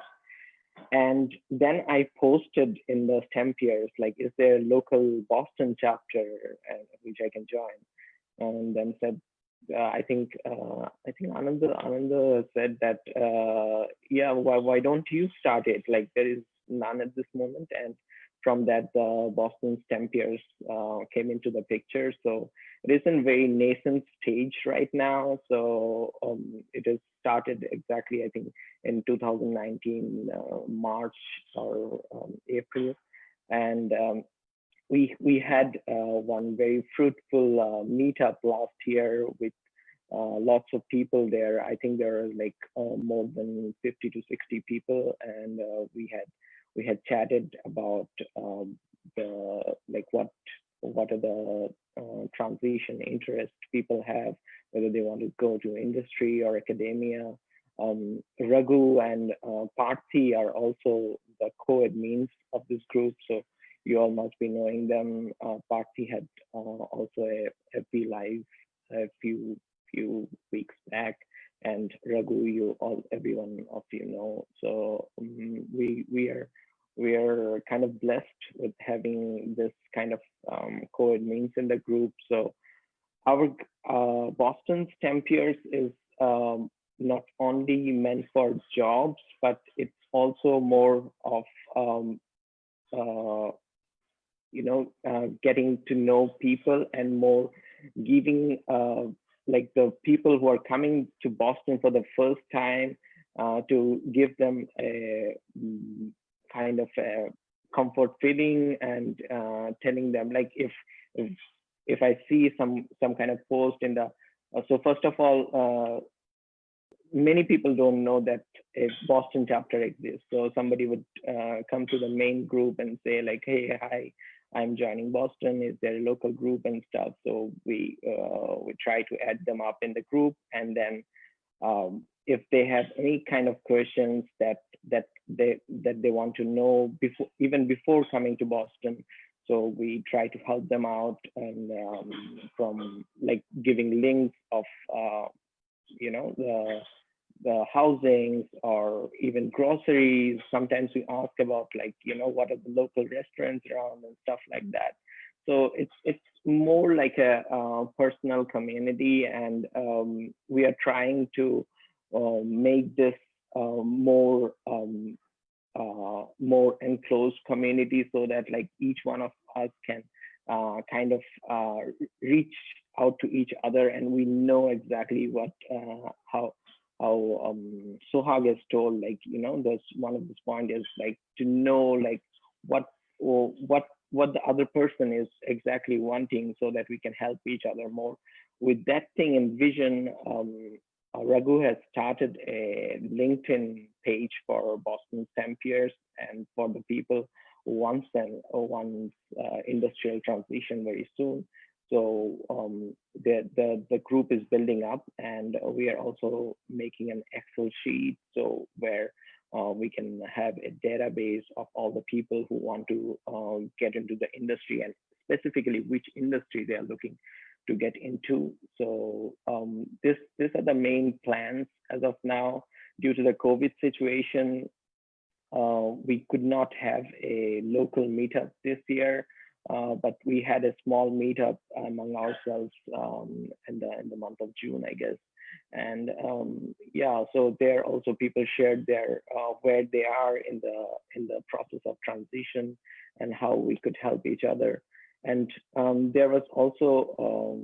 And then I posted in the STEMPeers, like, is there a local Boston chapter which I can join? And then said, I think Ananda said that, yeah, why don't you start it? Like, there is none at this moment. And from that, the Boston STEMPeers came into the picture. So it is in very nascent stage right now. So it has started exactly, I think, in 2019 March or April, and we had one very fruitful meetup last year with lots of people there. I think there are like more than 50 to 60 people, and we had chatted about the like what are the transition interests people have, whether they want to go to industry or academia. Raghu and Parthi are also the co-admins of this group, so you all must be knowing them. Parthi had also a FB Live a few weeks back, and Raghu, everyone of you know. So we are kind of blessed with having this kind of co-admins in the group. So our Boston STEMPeers is not only meant for jobs, but it's also more of getting to know people and more giving like the people who are coming to Boston for the first time to give them a kind of a comfort feeling, and telling them, like, if I see some kind of post in the so first of all, many people don't know that a Boston chapter exists. So somebody would come to the main group and say, like, hey, hi, I'm joining Boston. Is there a local group and stuff? So we try to add them up in the group, and then if they have any kind of questions that they want to know even before coming to Boston, so we try to help them out, and from like giving links of the housings or even groceries. Sometimes we ask about, like, what are the local restaurants around and stuff like that. So it's more like a personal community, and we are trying to make this more enclosed community, so that like each one of us can kind of reach out to each other, and we know exactly what how Sohag has told, like, there's one of this point is like to know like what the other person is exactly wanting, so that we can help each other more. With that thing in vision, Raghu has started a LinkedIn page for Boston STEMPeers, and for the people who wants industrial transition very soon. So the group is building up, and we are also making an Excel sheet, so where we can have a database of all the people who want to get into the industry, and specifically which industry they are looking to get into. So these are the main plans as of now. Due to the COVID situation, we could not have a local meetup this year, but we had a small meetup among ourselves in the month of June, I guess. And yeah, so there also people shared their where they are in the process of transition and how we could help each other. And there was also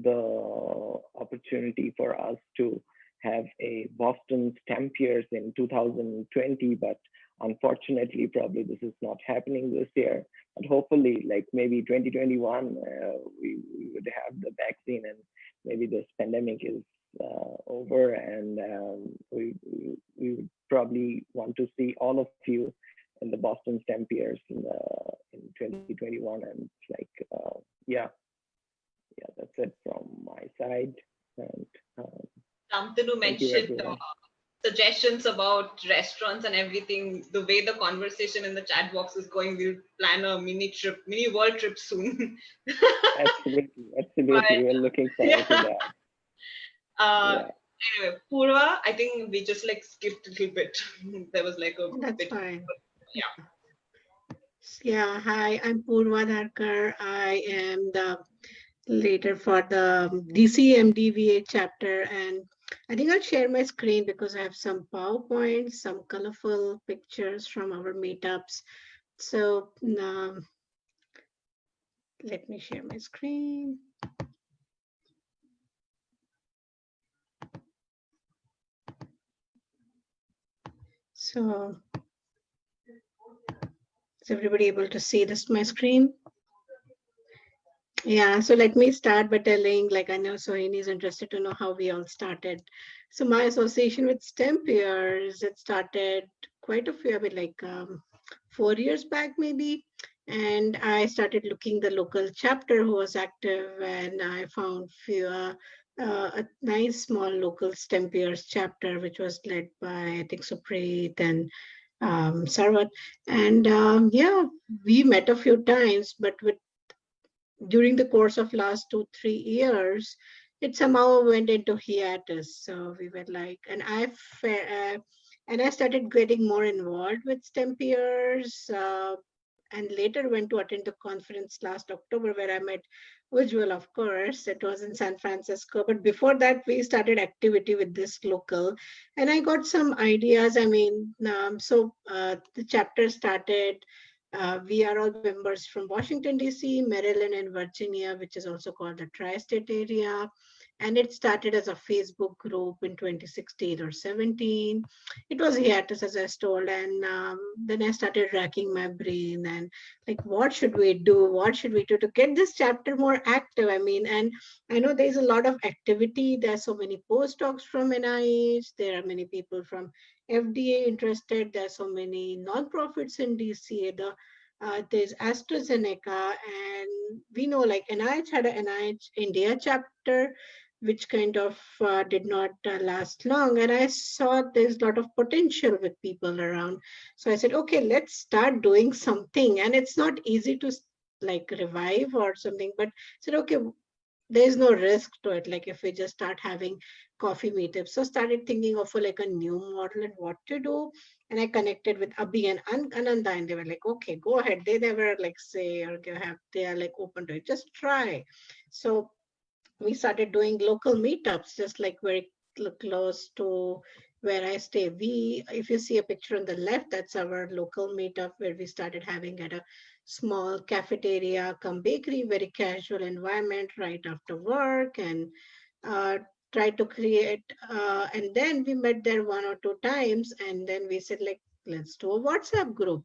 the opportunity for us to have a Boston STEMPeers in 2020, but Unfortunately, probably this is not happening this year, but hopefully, like maybe 2021, we would have the vaccine and maybe this pandemic is over, and we would probably want to see all of you in the Boston STEMPeers in 2021. And it's like, yeah, that's it from my side. And Shantanu thank you, mentioned everyone. suggestions about restaurants and everything. The way the conversation in the chat box is going, we'll plan a mini world trip soon. Absolutely, But, we're looking forward to that. Yeah. Anyway, Purva, I think we just like skipped a little bit. There was like a That's bit. fine. Yeah. Yeah, hi, I'm Purva Dharkar. I am the leader for the DCMDVA chapter, and I think I'll share my screen because I have some PowerPoints, some colorful pictures from our meetups. So let me share my screen. So is everybody able to see this, my screen? Yeah, so let me start by telling, like, I know Sohini is interested to know how we all started. So my association with STEMPeers, it started quite a few, I mean, like 4 years back maybe. And I started looking the local chapter who was active, and I found a nice small local STEMPeers chapter, which was led by, I think, Supreet and Sarwat. And yeah, we met a few times, but during the course of last 2-3 years, it somehow went into hiatus. So we were like, and I started getting more involved with STEMPeers, and later went to attend the conference last October where I met Ujjwal, of course. It was in San Francisco. But before that, we started activity with this local, and I got some ideas. I mean, the chapter started. We are all members from Washington, D.C., Maryland, and Virginia, which is also called the tri-state area. And it started as a Facebook group in 2016 or 17. It was hiatus, as I was told. And then I started racking my brain and like, what should we do? What should we do to get this chapter more active? I mean, and I know there's a lot of activity. There are so many postdocs from NIH. There are many people from FDA interested. There are so many nonprofits in DC. There's AstraZeneca, and we know like NIH had an NIH India chapter, which kind of did not last long. And I saw there's a lot of potential with people around. So I said, okay, let's start doing something. And it's not easy to like revive or something, but I said, okay, there's no risk to it. Like if we just start having coffee meetups. So started thinking of like a new model and what to do. And I connected with Abhi and Ananda, and they were like, okay, go ahead. They never like say or they are like open to it. Just try. So we started doing local meetups, just like very close to where I stay. If you see a picture on the left, that's our local meetup where we started having at a small cafeteria come bakery, very casual environment right after work, and uh, try to create. And then we met there 1 or 2 times, and then we said like, let's do a WhatsApp group.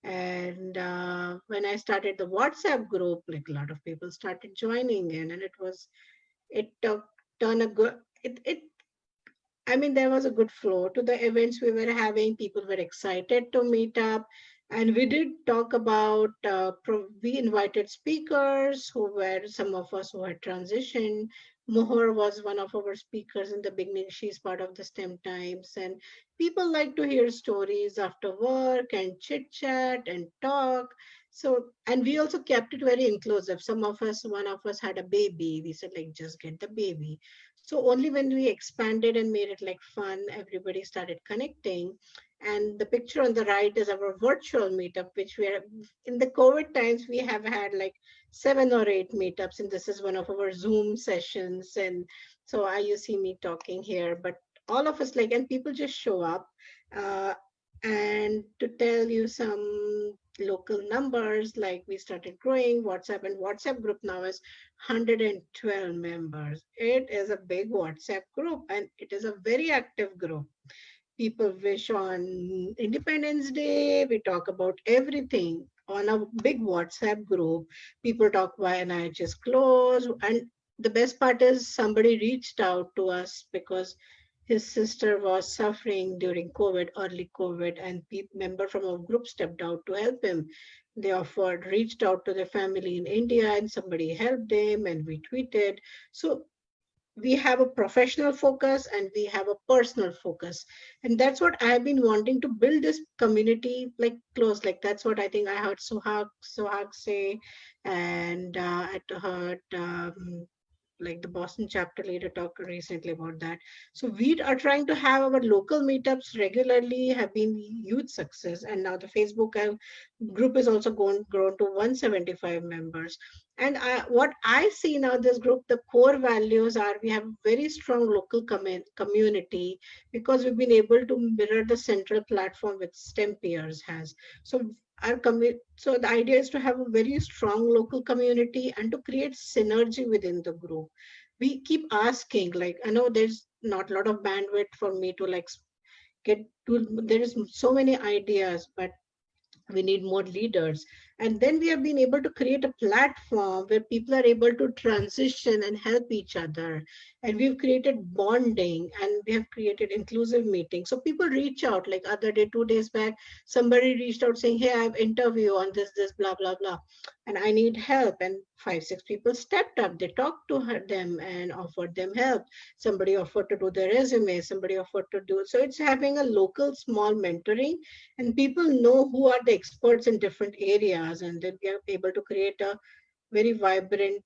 And when I started the WhatsApp group, like a lot of people started joining in, and it took turn a good it I mean, there was a good flow to the events we were having. People were excited to meet up. And we did talk about, we invited speakers who were some of us who had transitioned. Mohor was one of our speakers in the beginning. She's part of the STEM Times. And people like to hear stories after work and chit chat and talk. So, and we also kept it very inclusive. One of us had a baby. We said, like, just get the baby. So only when we expanded and made it like fun, everybody started connecting. And the picture on the right is our virtual meetup, which we are in the COVID times, we have had like 7 or 8 meetups. And this is one of our Zoom sessions. And so you see me talking here, but all of us like, and people just show up. Uh, and to tell you some local numbers, like we started growing WhatsApp, and WhatsApp group now is 112 members. It is a big WhatsApp group, and it is a very active group. people wish on Independence Day. We talk about everything on a big WhatsApp group. People talk why NIH is closed. And the best part is somebody reached out to us because his sister was suffering during COVID, early COVID, and a member from our group stepped out to help him. They offered, reached out to the family in India, and somebody helped him, and we tweeted. So we have a professional focus and we have a personal focus, and that's what I've been wanting to build this community like close. Like that's what I think I heard Suhag say, and I heard like the Boston chapter leader talk recently about that. So we are trying to have our local meetups regularly, have been huge success. And now the Facebook group is also grown to 175 members. And what I see now this group, the core values are we have very strong local community because we've been able to mirror the central platform which STEMPeers has. So so the idea is to have a very strong local community and to create synergy within the group. We keep asking, like, I know there's not a lot of bandwidth for me to like get to, there is so many ideas, but we need more leaders. And then we have been able to create a platform where people are able to transition and help each other, and we've created bonding, and we have created inclusive meetings. So people reach out, like other day, 2 days back, somebody reached out saying, hey, I have interview on this blah blah blah, and I need help. And 5 6 people stepped up, they talked to them and offered them help. Somebody offered to do their resume, somebody offered to do, so it's having a local small mentoring, and people know who are the experts in different areas, and then we are able to create a very vibrant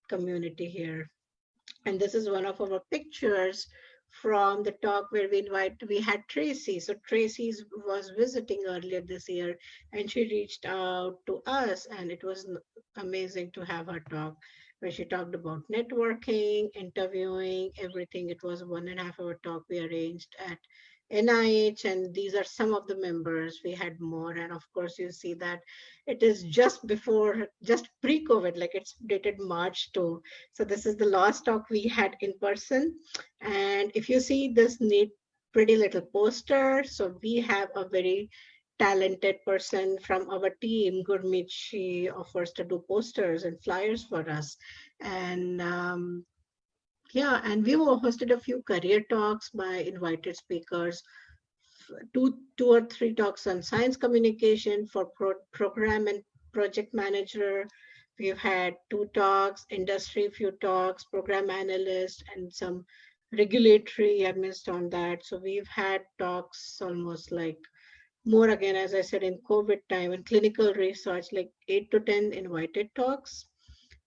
community here. And this is one of our pictures from the talk where we had Tracy. So Tracy was visiting earlier this year, and she reached out to us, and it was amazing to have her talk where she talked about networking, interviewing, everything. It was 1.5 hour talk we arranged at NIH, and these are some of the members. We had more, and of course you see that it is just pre-COVID, like it's dated March 2. So this is the last talk we had in person. And if you see this neat, pretty little poster, so we have a very talented person from our team, Gurmeet. She offers to do posters and flyers for us. And yeah, and we hosted a few career talks by invited speakers, two or three talks on science communication for program and project manager. We've had 2 talks, industry, few talks, program analyst, and some regulatory. I missed on that. So we've had talks almost like more again, as I said, in COVID time and clinical research, like 8 to 10 invited talks.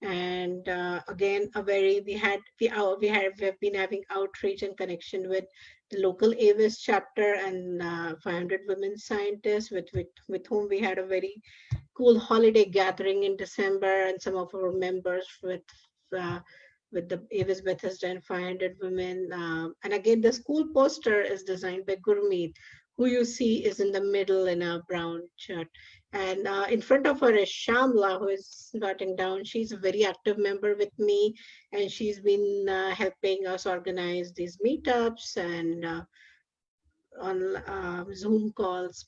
And again, a very we've been having outreach and connection with the local AVIS chapter and 500 women scientists with whom we had a very cool holiday gathering in December, and some of our members uh, with the Avis Bethesda and 500 women. And again, the school poster is designed by Gurmeet, who you see is in the middle in a brown shirt. And in front of her is Shamla, who is noting down. She's a very active member with me, and she's been helping us organize these meetups and on Zoom calls.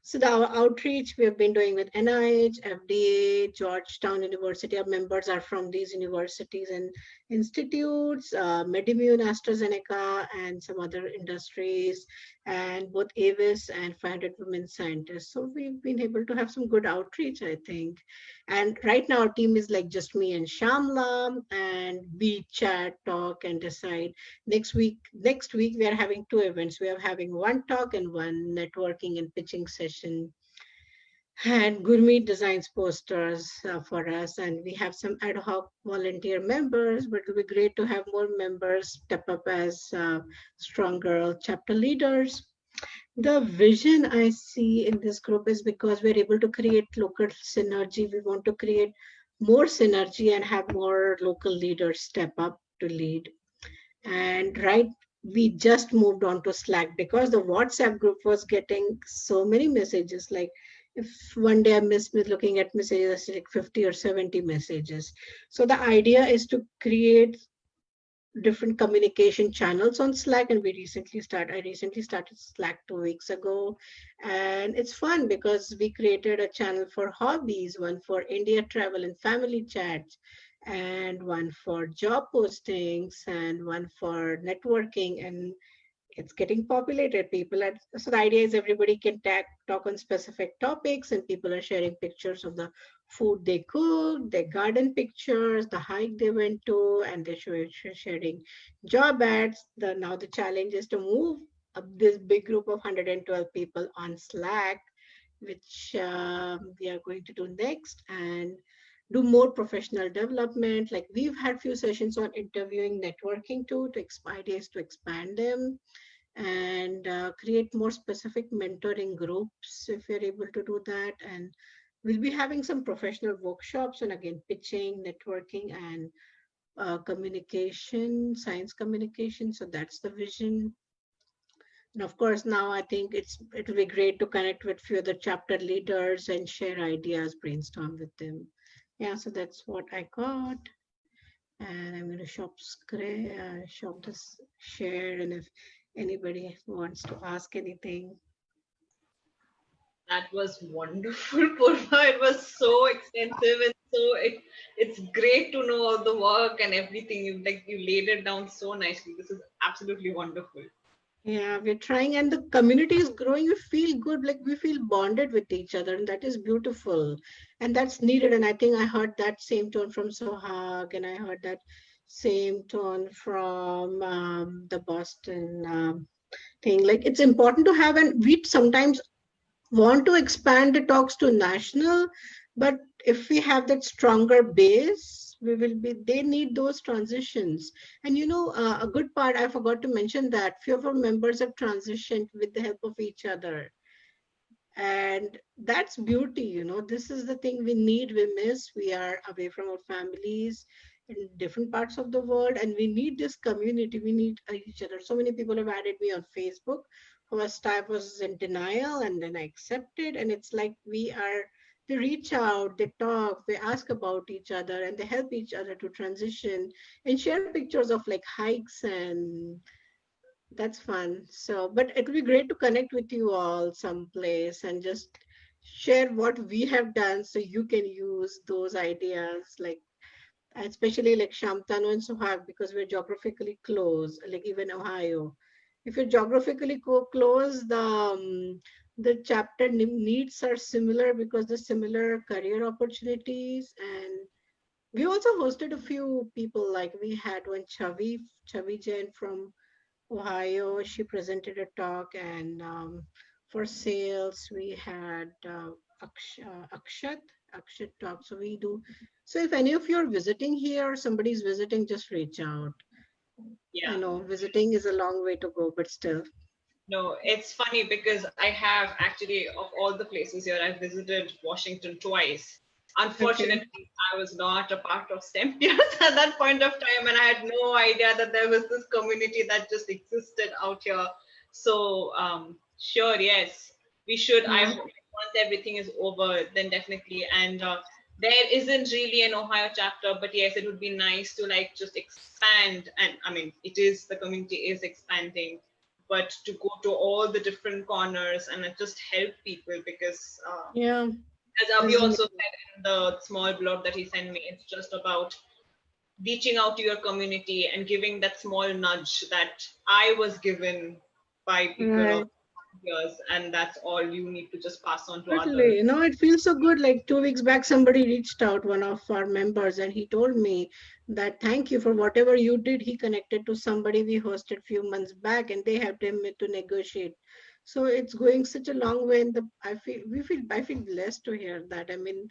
So the outreach we have been doing with NIH, FDA, Georgetown University. Our members are from these universities and institutes, MedImmune, AstraZeneca, and some other industries, and both AVIS and 500 women scientists. So we've been able to have some good outreach, I think. And right now our team is like just me and Shamla, and we chat, talk, and decide. Next week we are having 2 events. We are having one talk and one networking and pitching session. And Gurmeet designs posters for us, and we have some ad hoc volunteer members, but it will be great to have more members step up as strong girl chapter leaders. The vision I see in this group is because we're able to create local synergy. We want to create more synergy and have more local leaders step up to lead. And we just moved on to Slack because the WhatsApp group was getting so many messages. Like if one day I miss looking at messages, like 50 or 70 messages. So the idea is to create different communication channels on Slack, and I recently started Slack 2 weeks ago, and it's fun because we created a channel for hobbies, one for India travel and family chats, and one for job postings, and one for networking, and it's getting populated. People are, so the idea is everybody can talk on specific topics, and people are sharing pictures of the food they cook, their garden pictures, the hike they went to, and they're sharing job ads. Now the challenge is to move up this big group of 112 people on Slack, which we are going to do next, and do more professional development. Like we've had few sessions on interviewing, networking too, to ideas to expand them, and create more specific mentoring groups if you're able to do that. And we'll be having some professional workshops on, again, pitching, networking, and communication, science communication. So that's the vision. And of course, now I think it'll be great to connect with few other chapter leaders and share ideas, brainstorm with them. Yeah, so that's what I got. And I'm going to shop this share, and if anybody wants to ask anything. That was wonderful, Purva. It was so extensive and it's great to know all the work and everything. You laid it down so nicely. This is absolutely wonderful. Yeah, we're trying, and the community is growing. We feel good, like we feel bonded with each other, and that is beautiful, and that's needed. And I think I heard that same tone from Sohag, and I heard that same tone from the Boston thing. Like it's important to have, and we sometimes want to expand the talks to national, but if we have that stronger base, they need those transitions. And a good part, I forgot to mention that few of our members have transitioned with the help of each other, and that's beauty. This is the thing we need, we miss. We are away from our families in different parts of the world, and we need this community. We need each other. So many people have added me on Facebook. First I was in denial, and then I accepted, and it's like they reach out, they talk, they ask about each other, and they help each other to transition, and share pictures of like hikes, and that's fun. So, but it would be great to connect with you all someplace and just share what we have done, so you can use those ideas, like especially like Shamtanu and Suhag, because we're geographically close, like even Ohio. If you're geographically close, the chapter needs are similar because the similar career opportunities. And we also hosted a few people, like we had one Chavi Jain from Ohio. She presented a talk, and for sales, we had Akshat talk. So we do. So if any of you are visiting here, or somebody's visiting, just reach out. I Yeah. know visiting is a long way to go, but still. No, it's funny because I have actually, of all the places here, I've visited Washington twice. Okay. Unfortunately, I was not a part of STEMPeers at that point of time, and I had no idea that there was this community that just existed out here. So, sure, yes, we should. Yeah. Once everything is over, then definitely. And there isn't really an Ohio chapter, but yes, it would be nice to like just expand. And I mean, the community is expanding, but to go to all the different corners and just help people, because Yeah. as Abhi also said in the small blog that he sent me, it's just about reaching out to your community and giving that small nudge that I was given by people Right. of years, and that's all you need to just pass on to others. Totally. It feels so good. Like 2 weeks back, somebody reached out, one of our members, and he told me that thank you for whatever you did. He connected to somebody we hosted few months back, and they helped him to negotiate. So it's going such a long way. And I feel blessed to hear that. I mean,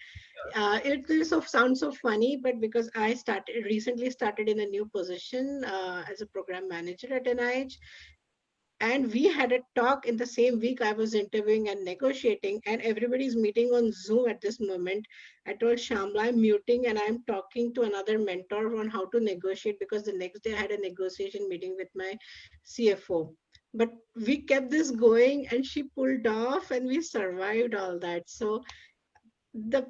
it is sounds so funny, but because I recently started in a new position as a program manager at NIH, and we had a talk in the same week I was interviewing and negotiating, and everybody's meeting on Zoom at this moment. I told Shamla I'm muting and I'm talking to another mentor on how to negotiate, because the next day I had a negotiation meeting with my CFO. But we kept this going, and she pulled off, and we survived all that. So the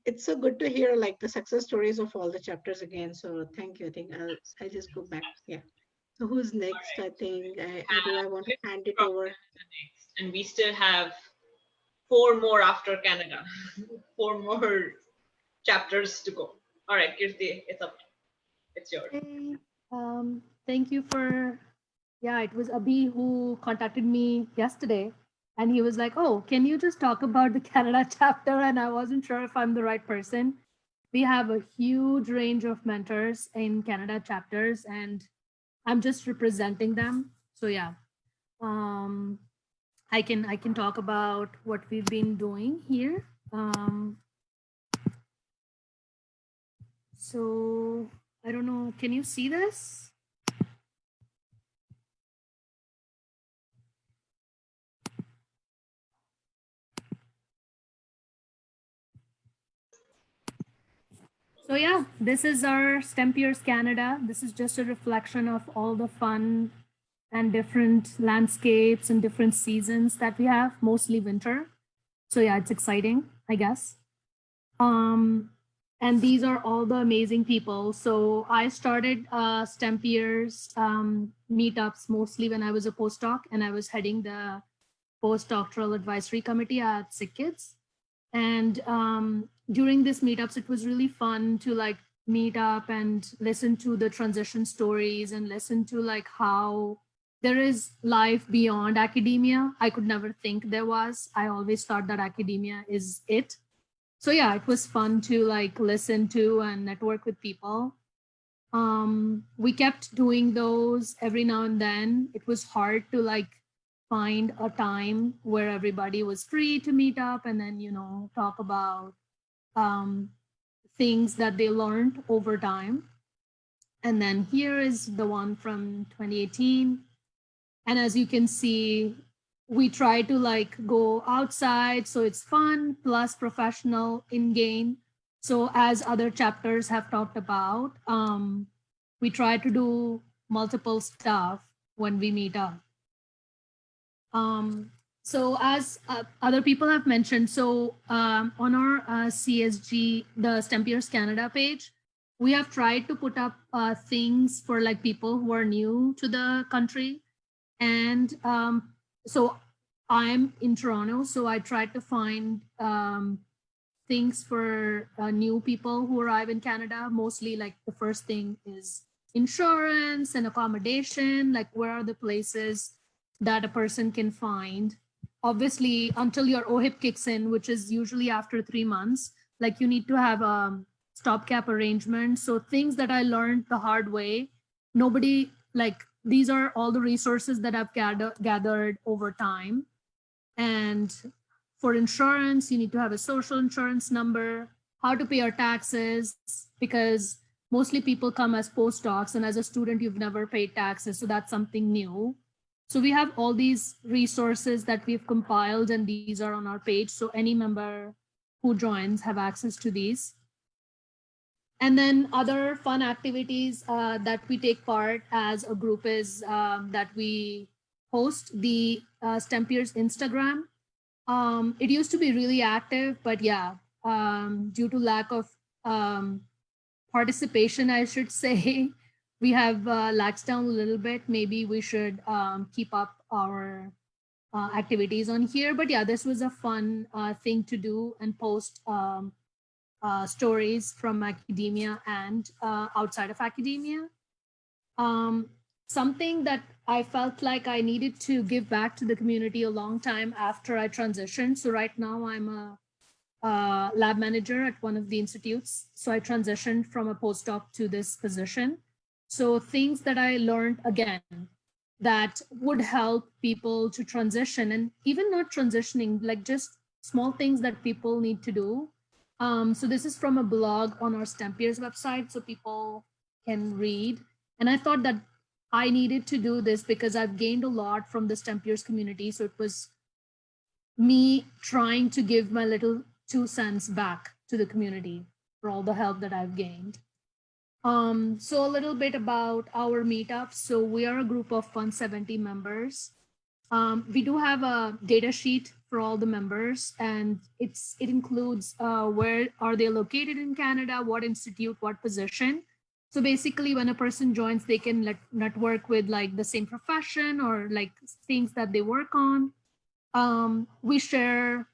it's so good to hear like the success stories of all the chapters again. So thank you. I think I'll just go back. Yeah. So who's next? I think I want to hand it over. And we still have 4 more after Canada. 4 more chapters to go. All right, Kirti, it's up. It's yours. Hey, thank you for, yeah, it was Abhi who contacted me yesterday and he was like, oh, can you just talk about the Canada chapter? And I wasn't sure if I'm the right person. We have a huge range of mentors in Canada chapters and I'm just representing them. So yeah, I can talk about what we've been doing here. So I don't know, can you see this? So yeah, this is our STEMPeers Canada. This is just a reflection of all the fun and different landscapes and different seasons that we have, mostly winter. So yeah, it's exciting, I guess. And these are all the amazing people. So I started STEMPeers meetups mostly when I was a postdoc and I was heading the postdoctoral advisory committee at Sick Kids. And during these meetups, it was really fun to like meet up and listen to the transition stories and listen to like how there is life beyond academia. I could never think there was. I always thought that academia is it. So yeah, it was fun to like listen to and network with people. We kept doing those every now and then. It was hard to like find a time where everybody was free to meet up and then, you know, talk about things that they learned over time. And then here is the one from 2018. And as you can see, we try to like go outside, so it's fun plus professional in gain. So as other chapters have talked about, we try to do multiple stuff when we meet up. So as other people have mentioned, so on our CSG, the STEMPeers Canada page, we have tried to put up things for like people who are new to the country. And so I'm in Toronto, so I tried to find things for new people who arrive in Canada. Mostly like the first thing is insurance and accommodation, like where are the places that a person can find. Obviously, until your OHIP kicks in, which is usually after 3 months, like you need to have a stopgap arrangement. So things that I learned the hard way, nobody like, these are all the resources that I've gathered over time. And for insurance, you need to have a social insurance number, how to pay your taxes, because mostly people come as postdocs and as a student, you've never paid taxes. So that's something new. So we have all these resources that we've compiled and these are on our page. So any member who joins have access to these. And then other fun activities that we take part as a group is that we host the STEMPeers Instagram. It used to be really active, but yeah, due to lack of participation, I should say, we have laxed down a little bit. Maybe we should keep up our activities on here. But yeah, this was a fun thing to do and post stories from academia and outside of academia. Something that I felt like I needed to give back to the community a long time after I transitioned. So right now I'm a lab manager at one of the institutes. So I transitioned from a postdoc to this position. So things that I learned again that would help people to transition, and even not transitioning, like just small things that people need to do. So this is from a blog on our STEMPeers website, so people can read. And I thought that I needed to do this because I've gained a lot from the STEMPeers community. So it was me trying to give my little 2 cents back to the community for all the help that I've gained. So a little bit about our meetup. So we are a group of 170 members. We do have a data sheet for all the members, and it includes where are they located in Canada, what institute, what position. So basically, when a person joins, they can network with like the same profession or like things that they work on. We share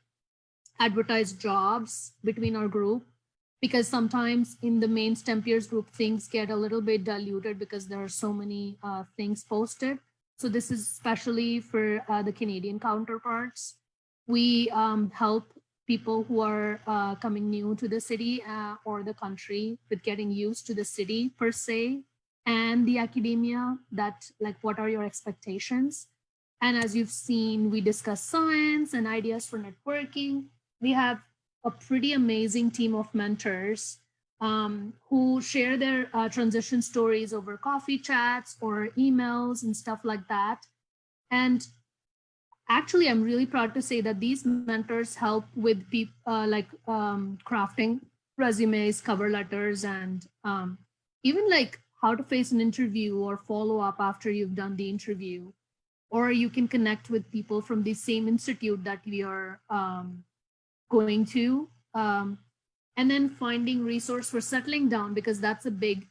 advertised jobs between our group, because sometimes in the main STEMPeers group, things get a little bit diluted because there are so many things posted. So this is especially for the Canadian counterparts. We help people who are coming new to the city or the country with getting used to the city per se, and the academia, that like, what are your expectations? And as you've seen, we discuss science and ideas for networking. We have a pretty amazing team of mentors who share their transition stories over coffee chats or emails and stuff like that. And actually, I'm really proud to say that these mentors help with crafting resumes, cover letters, and even like how to face an interview or follow up after you've done the interview. Or you can connect with people from the same institute that we are going to, and then finding resource for settling down, because that's a big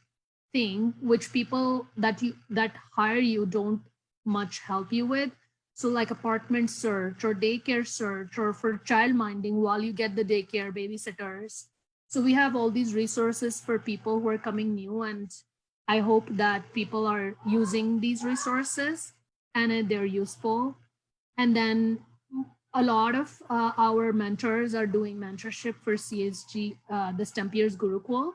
thing which people that hire you don't much help you with. So like apartment search or daycare search, or for child minding while you get the daycare babysitters. So we have all these resources for people who are coming new, and I hope that people are using these resources and they're useful. And then a lot of our mentors are doing mentorship for CSG, the STEMPeers Gurukul.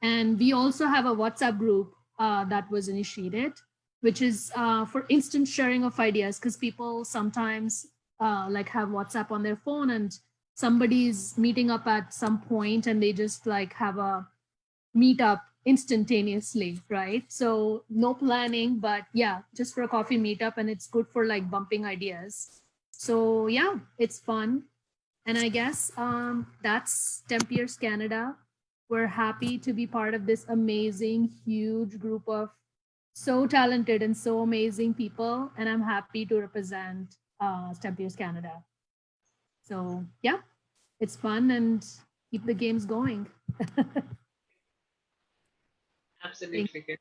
And we also have a WhatsApp group that was initiated, which is for instant sharing of ideas, because people sometimes like have WhatsApp on their phone and somebody's meeting up at some point and they just like have a meetup instantaneously, right? So no planning, but yeah, just for a coffee meetup, and it's good for like bumping ideas. So yeah, it's fun. And I guess that's STEMPeers Canada. We're happy to be part of this amazing, huge group of so talented and so amazing people. And I'm happy to represent STEMPeers Canada. So yeah, it's fun and keep the games going. Absolutely.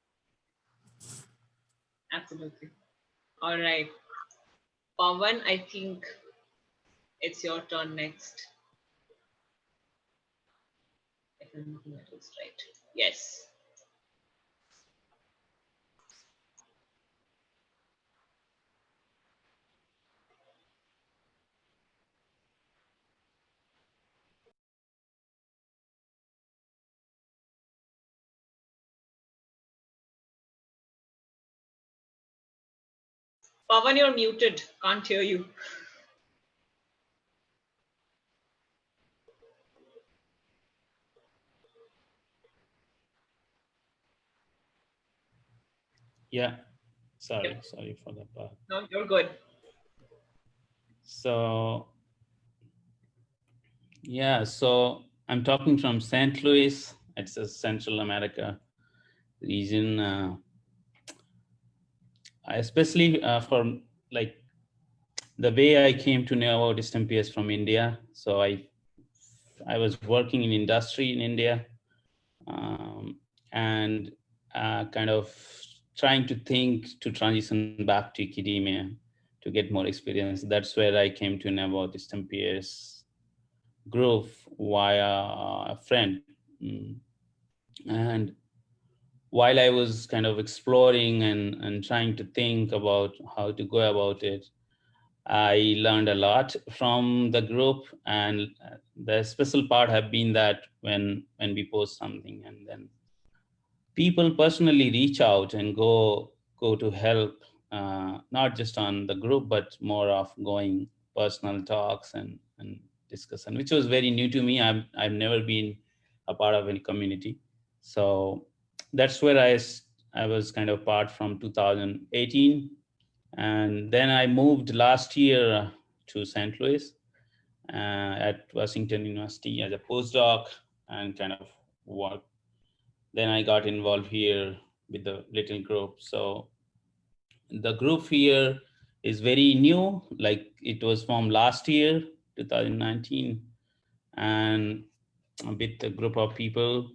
Absolutely. All right. Pawan, I think it's your turn next. If I'm looking at this right. Yes. Pawan, you're muted. Can't hear you. Yeah, sorry for that part. No, you're good. So yeah, so I'm talking from St. Louis. It's a Central America region. Especially for like the way I came to know about STEMPeers from India. So I was working in industry in India, and kind of trying to think to transition back to academia to get more experience. That's where I came to know about STEMPeers group via a friend. And while I was kind of exploring and trying to think about how to go about it, I learned a lot from the group. And the special part have been that when we post something and then people personally reach out and go to help, not just on the group, but more of going personal talks and discussion, which was very new to me. I've never been a part of any community. So that's where I was kind of part from 2018. And then I moved last year to St. Louis at Washington University as a postdoc and kind of work. Then I got involved here with the little group. So the group here is very new, like it was formed last year, 2019, and with a group of people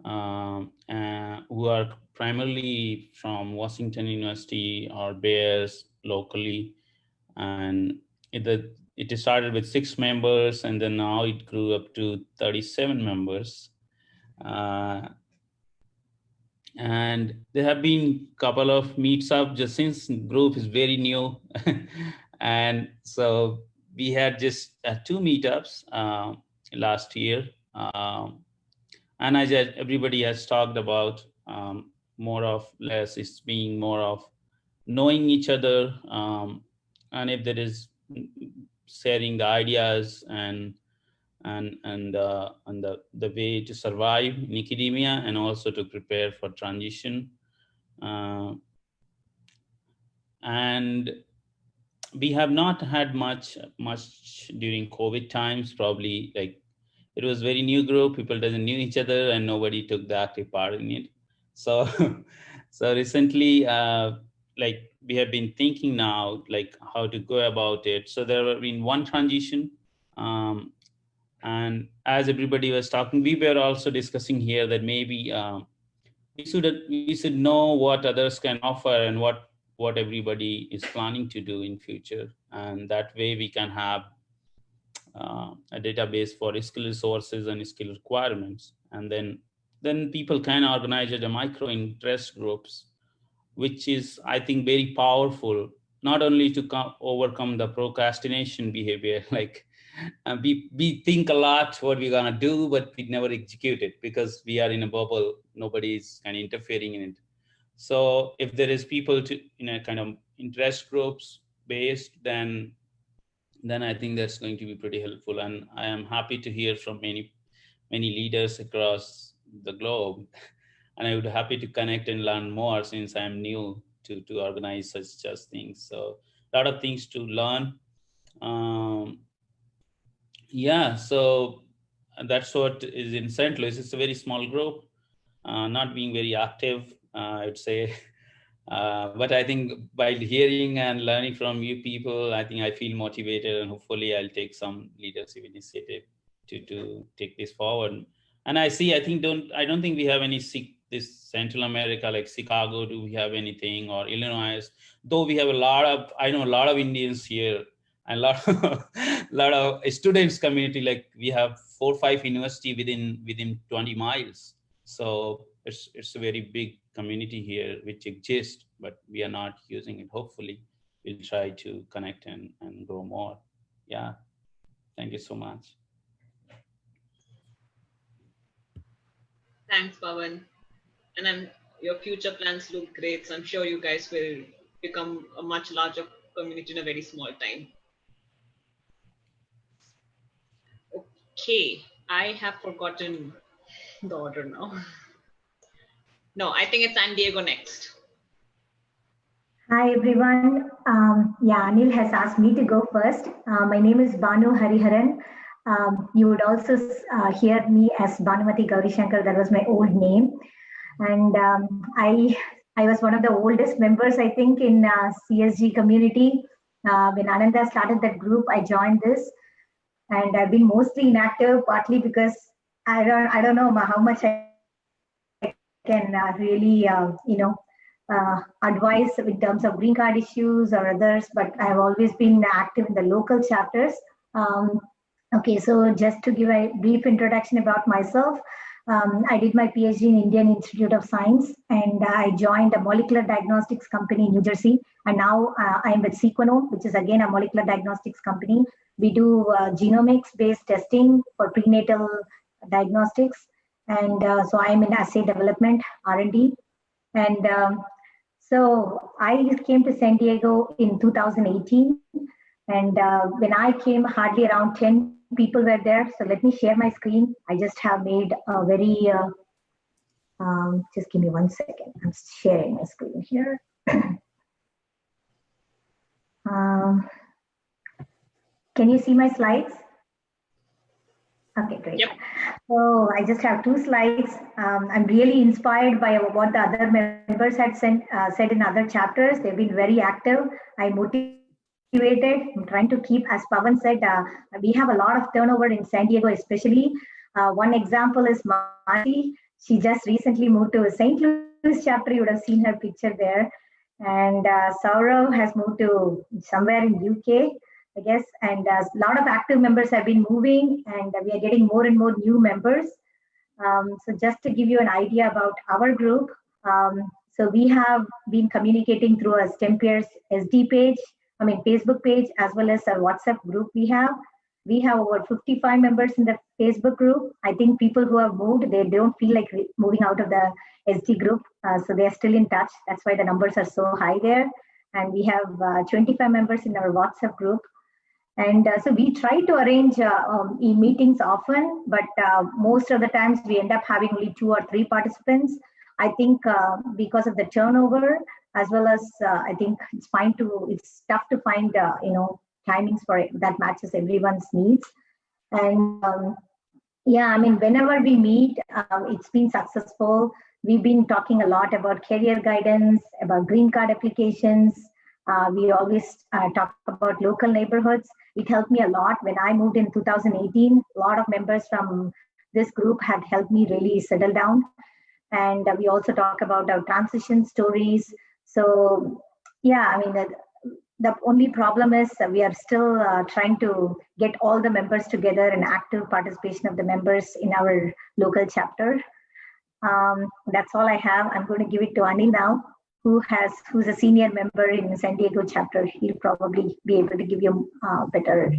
who are primarily from Washington University or Bears locally. And it started with 6 members, and then now it grew up to 37 members. And there have been a couple of meets up just since the group is very new. And so we had just 2 meetups last year. And as everybody has talked about, more of less, it's being more of knowing each other, and if there is sharing the ideas and the way to survive in academia and also to prepare for transition. And we have not had much during COVID times, probably. Like, it was very new group, people doesn't knew each other and nobody took the active part in it. So so recently, like, we have been thinking now, like, how to go about it. So there have been one transition, and as everybody was talking, we were also discussing here that maybe we should know what others can offer and what everybody is planning to do in future, and that way we can have a database for skill resources and skill requirements, and then people can organize it a micro interest groups, which is, I think, very powerful, not only to overcome the procrastination behavior. Like, we think a lot what we're gonna do, but we never execute it because we are in a bubble, nobody's kind of interfering in it. So if there is people to, in a kind of interest groups based, then I think that's going to be pretty helpful. And I am happy to hear from many leaders across the globe. And I would be happy to connect and learn more, since I'm new to organize such things. So a lot of things to learn. Yeah, so that's what is in St. Louis. It's a very small group, not being very active, I'd say. But I think by hearing and learning from you people, I think I feel motivated, and hopefully I'll take some leadership initiative to take this forward. And I don't think we have any this Central America, like Chicago. Do we have anything, or Illinois? Though we have I know a lot of Indians here, and lot of students community. Like, we have 4 or 5 university within 20 miles. So it's a very big community here which exists, but we are not using it. Hopefully we'll try to connect and grow more. Yeah, thank you so much. Thanks, Pawan. And your future plans look great. So I'm sure you guys will become a much larger community in a very small time. Okay, I have forgotten the order now. No, I think it's San Diego next. Hi, everyone. Yeah, Anil has asked me to go first. My name is Banu Hariharan. You would also hear me as Bhanumati Gauri Shankar. That was my old name. And I was one of the oldest members, I think, in CSG community. When Ananda started that group, I joined this. And I've been mostly inactive, partly because I don't know how much I can really, advice in terms of green card issues or others, but I've always been active in the local chapters. Okay, so just to give a brief introduction about myself, I did my PhD in Indian Institute of Science, and I joined a molecular diagnostics company in New Jersey, and now I'm with Sequenome, which is again a molecular diagnostics company. We do genomics-based testing for prenatal diagnostics, and so I'm in assay development, R&D. And so I came to San Diego in 2018. And when I came, hardly around 10 people were there. So let me share my screen. I just have made a very, just give me 1 second. I'm sharing my screen here. Can you see my slides? Okay, great. Yep. So I just have 2 slides. I'm really inspired by what the other members had said in other chapters. They've been very active. I'm motivated. I'm trying to keep, as Pavan said, we have a lot of turnover in San Diego, especially. One example is Mansi. She just recently moved to St. Louis chapter. You would have seen her picture there. And Saurav has moved to somewhere in UK, I guess. And a lot of active members have been moving, and we are getting more and more new members. So just to give you an idea about our group, so we have been communicating through a STEMPeers SD page, Facebook page, as well as a WhatsApp group we have. We have over 55 members in the Facebook group. I think people who have moved, they don't feel like moving out of the SD group, so they are still in touch. That's why the numbers are so high there. And we have 25 members in our WhatsApp group. And so we try to arrange meetings often, but most of the times we end up having only 2 or 3 participants. I think because of the turnover, as well as I think it's tough to find timings for it that matches everyone's needs. And yeah, whenever we meet, it's been successful. We've been talking a lot about career guidance, about green card applications. We always talk about local neighborhoods. It helped me a lot when I moved in 2018. A lot of members from this group had helped me really settle down. And we also talk about our transition stories. So yeah, the only problem is we are still trying to get all the members together and active participation of the members in our local chapter. That's all I have. I'm going to give it to Anil now, who's a senior member in San Diego chapter. He'll probably be able to give you a better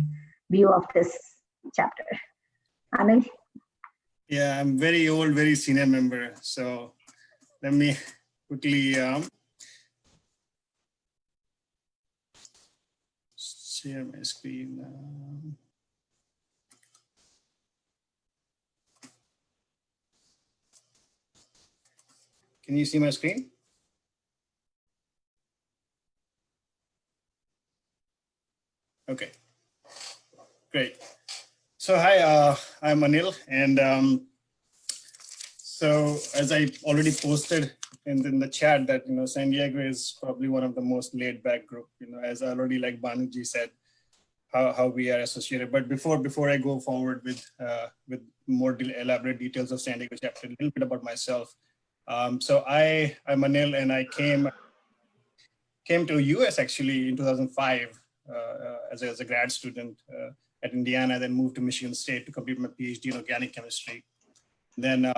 view of this chapter. Anil? Yeah, I'm very old, very senior member. So let me quickly share my screen. Can you see my screen? Okay, great. So hi, I'm Anil, and so as I already posted in the chat that San Diego is probably one of the most laid-back group. As already like Banuji said, how we are associated. But before I go forward with more elaborate details of San Diego chapter, a little bit about myself. So I'm Anil, and I came to US actually in 2005 as a grad student at Indiana, then moved to Michigan State to complete my PhD in organic chemistry. Then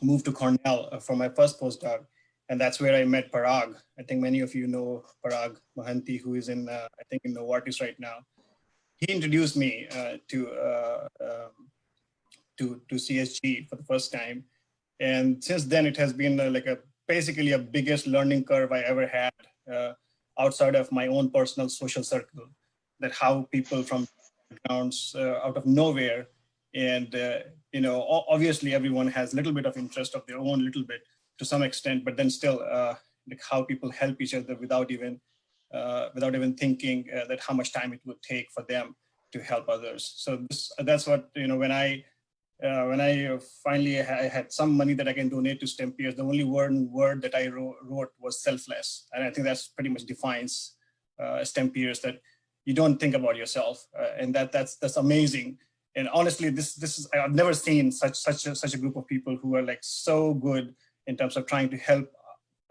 moved to Cornell for my first postdoc, and that's where I met Parag. I think many of you know Parag Mohanty, who is in I think in Novartis right now. He introduced me to CSG for the first time, and since then it has been basically a biggest learning curve I ever had outside of my own personal social circle. That how people from backgrounds out of nowhere, and obviously everyone has a little bit of interest of their own, little bit to some extent, but then still how people help each other without even thinking that how much time it would take for them to help others. So that's what when I finally had some money that I can donate to STEMPeers, the only word that I wrote was selfless, and I think that's pretty much defines STEMPeers, that you don't think about yourself, and that's amazing. And honestly, this is I've never seen such a group of people who are like so good in terms of trying to help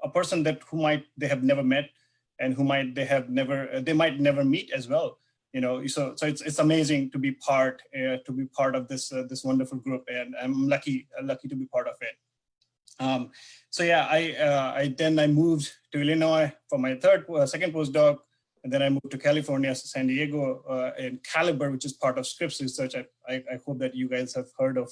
a person who they have never met, and who they might never meet as well. So it's amazing to be part of this wonderful group, and I'm lucky to be part of it. So yeah, I moved to Illinois for my second postdoc, and then I moved to California, San Diego, in Caliber, which is part of Scripps Research. I hope that you guys have heard of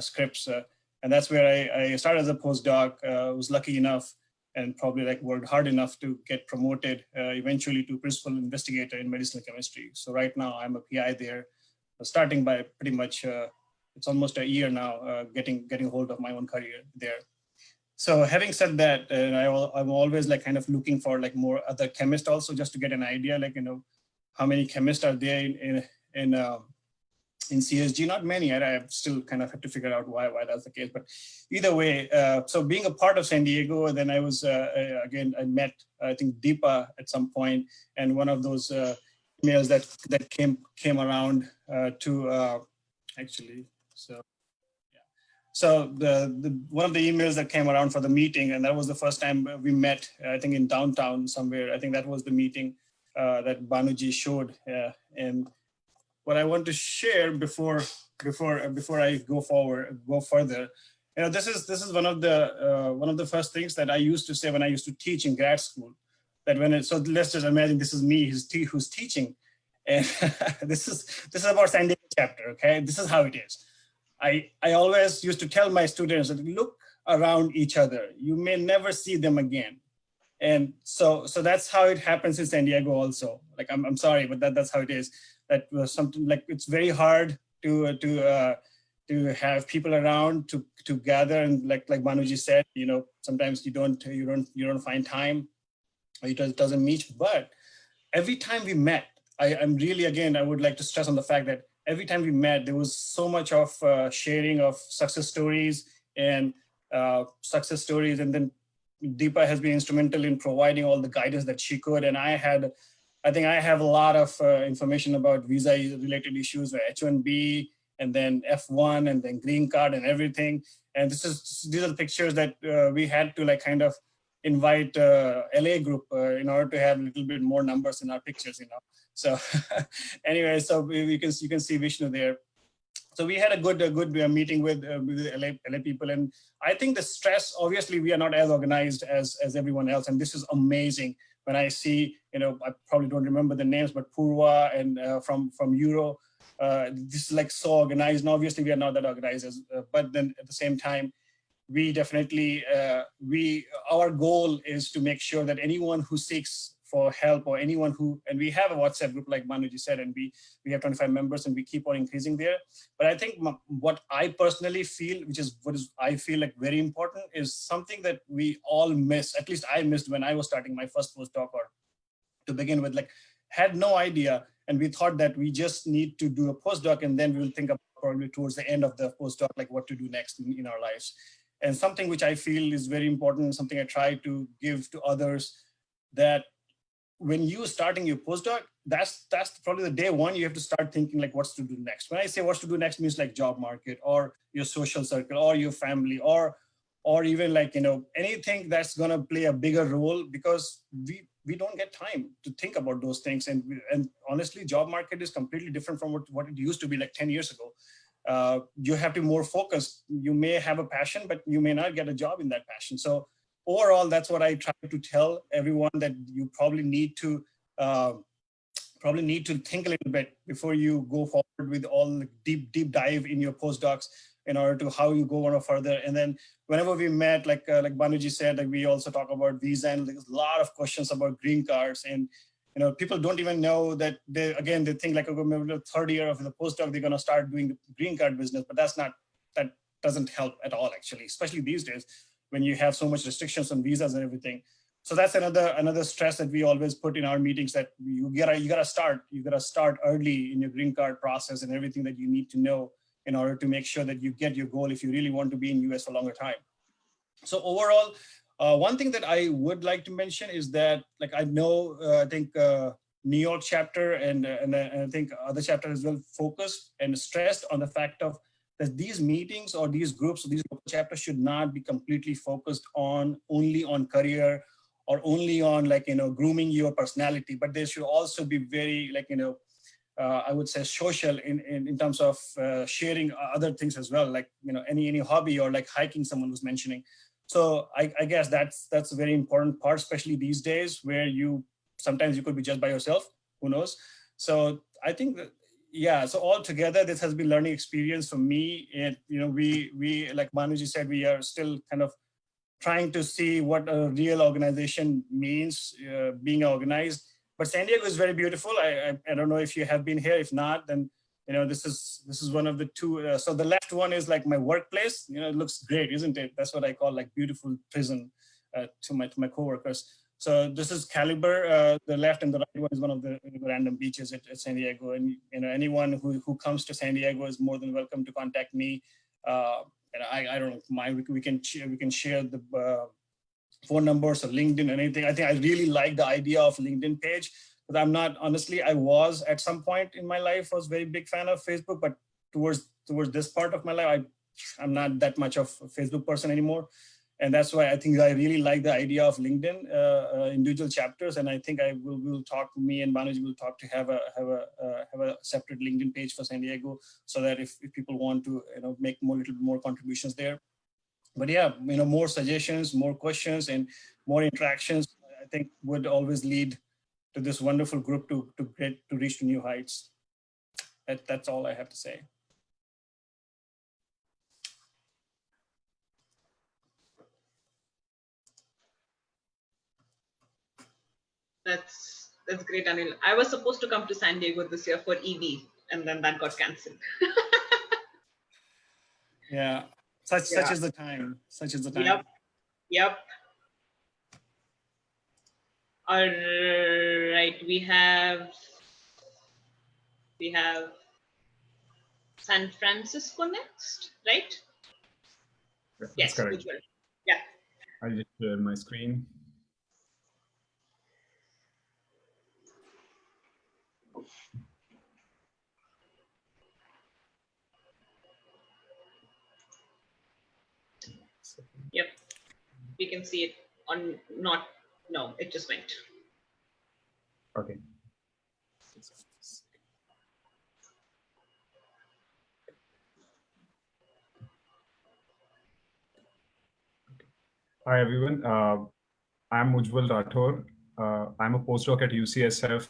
Scripps, and that's where I started as a postdoc. Was lucky enough and probably worked hard enough to get promoted eventually to principal investigator in medicinal chemistry. So right now I'm a PI there, starting by pretty much, it's almost a year now, getting hold of my own career there. So having said that, I'm always kind of looking for more other chemists also, just to get an idea, how many chemists are there in CSG, not many. I still kind of have to figure out why that's the case. But either way, so being a part of San Diego, then I was again, I met I think Deepa at some point, and one of those emails that came around to actually. So the one of the emails that came around for the meeting, and that was the first time we met, I think in downtown somewhere. I think that was the meeting that Banuji showed, and what I want to share before I go further, this is one of the first things that I used to say when I used to teach in grad school. That so let's just imagine this is me who's teaching, and this is about San Diego chapter. Okay, this is how it is. I always used to tell my students that look around each other. You may never see them again. And so that's how it happens in San Diego also. Like, I'm sorry, but that's how it is. That was something like, it's very hard to have people around to gather. And like Banuji said, sometimes you don't find time, or it doesn't meet. But every time we met, I'm really, again, I would like to stress on the fact that every time we met, there was so much of sharing of success stories and then Deepa has been instrumental in providing all the guidance that she could. And I think I have a lot of information about visa related issues, H-1B and then F1 and then green card and everything. And these are the pictures that we had to kind of invite LA group in order to have a little bit more numbers in our pictures, So anyway, so you can see Vishnu there. So we had a good meeting with LA people, and I think the stress, obviously we are not as organized as everyone else, and this is amazing. When I see, I probably don't remember the names, but Purva and from Euro, this is so organized. And obviously we are not that organized, but then at the same time, we definitely, our goal is to make sure that anyone who seeks for help or anyone and we have a WhatsApp group like Banuji said, and we have 25 members and we keep on increasing there. But I think what I personally feel, I feel like very important, is something that we all miss, at least I missed when I was starting my first postdoc, or to begin with, had no idea. And we thought that we just need to do a postdoc and then we'll think about probably towards the end of the postdoc, what to do next in our lives. And something which I feel is very important, something I try to give to others, that when you starting your postdoc, that's probably the day one you have to start thinking what's to do next. When I say what's to do next, means job market or your social circle or your family or even anything that's going to play a bigger role, because we don't get time to think about those things. And honestly, job market is completely different from what it used to be 10 years ago. You have to be more focused. You may have a passion, but you may not get a job in that passion. So overall, that's what I try to tell everyone, that you probably need to think a little bit before you go forward with all the deep dive in your postdocs in order to how you go on further. And then whenever we met, like Banuji said, we also talk about visa, and there's a lot of questions about green cards. And people don't even know that they think maybe the third year of the postdoc, they're going to start doing the green card business, but that doesn't help at all, actually, especially these days, when you have so much restrictions on visas and everything. So that's another stress that we always put in our meetings, that you gotta start early in your green card process and everything that you need to know in order to make sure that you get your goal if you really want to be in US for a longer time. So overall, one thing that I would like to mention is that, I know, I think New York chapter and I think other chapters as well focused and stressed on the fact of that these meetings or these groups or these chapters should not be completely focused only on career or only on grooming your personality, but they should also be very I would say social in terms of sharing other things as well, any hobby or hiking someone was mentioning. So I guess that's a very important part, especially these days where sometimes you could be just by yourself, who knows? So I think that, yeah, so altogether, this has been learning experience for me. And, we, like Banuji said, we are still kind of trying to see what a real organization means, being organized. But San Diego is very beautiful. I don't know if you have been here. If not, then, this is one of the two. So the left one is my workplace. It looks great, isn't it? That's what I call beautiful prison to my coworkers. So this is Caliber. The left and the right one is one of the random beaches at San Diego. And anyone who comes to San Diego is more than welcome to contact me. And I don't know, we can share the phone numbers or LinkedIn or anything. I think I really like the idea of LinkedIn page, but I'm not, honestly, I was at some point in my life was very big fan of Facebook, but towards this part of my life, I'm not that much of a Facebook person anymore. And that's why I think I really like the idea of LinkedIn individual chapters. And I think we'll talk, me and Banuji will talk to have a separate LinkedIn page for San Diego, so that if people want to, make little more contributions there. But yeah, more suggestions, more questions, and more interactions, I think would always lead to this wonderful group to reach to new heights. That's all I have to say. That's great, Anil. I was supposed to come to San Diego this year for EV, and then that got cancelled. Yeah, such is the time. Such is the time. Yep. All right, we have San Francisco next, right? That's yes, correct. Ujjwal. Yeah. I'll just share my screen. Yep, we can see it on no, it just went. Okay. Hi everyone, I'm Ujjwal Rathore. I'm a postdoc at UCSF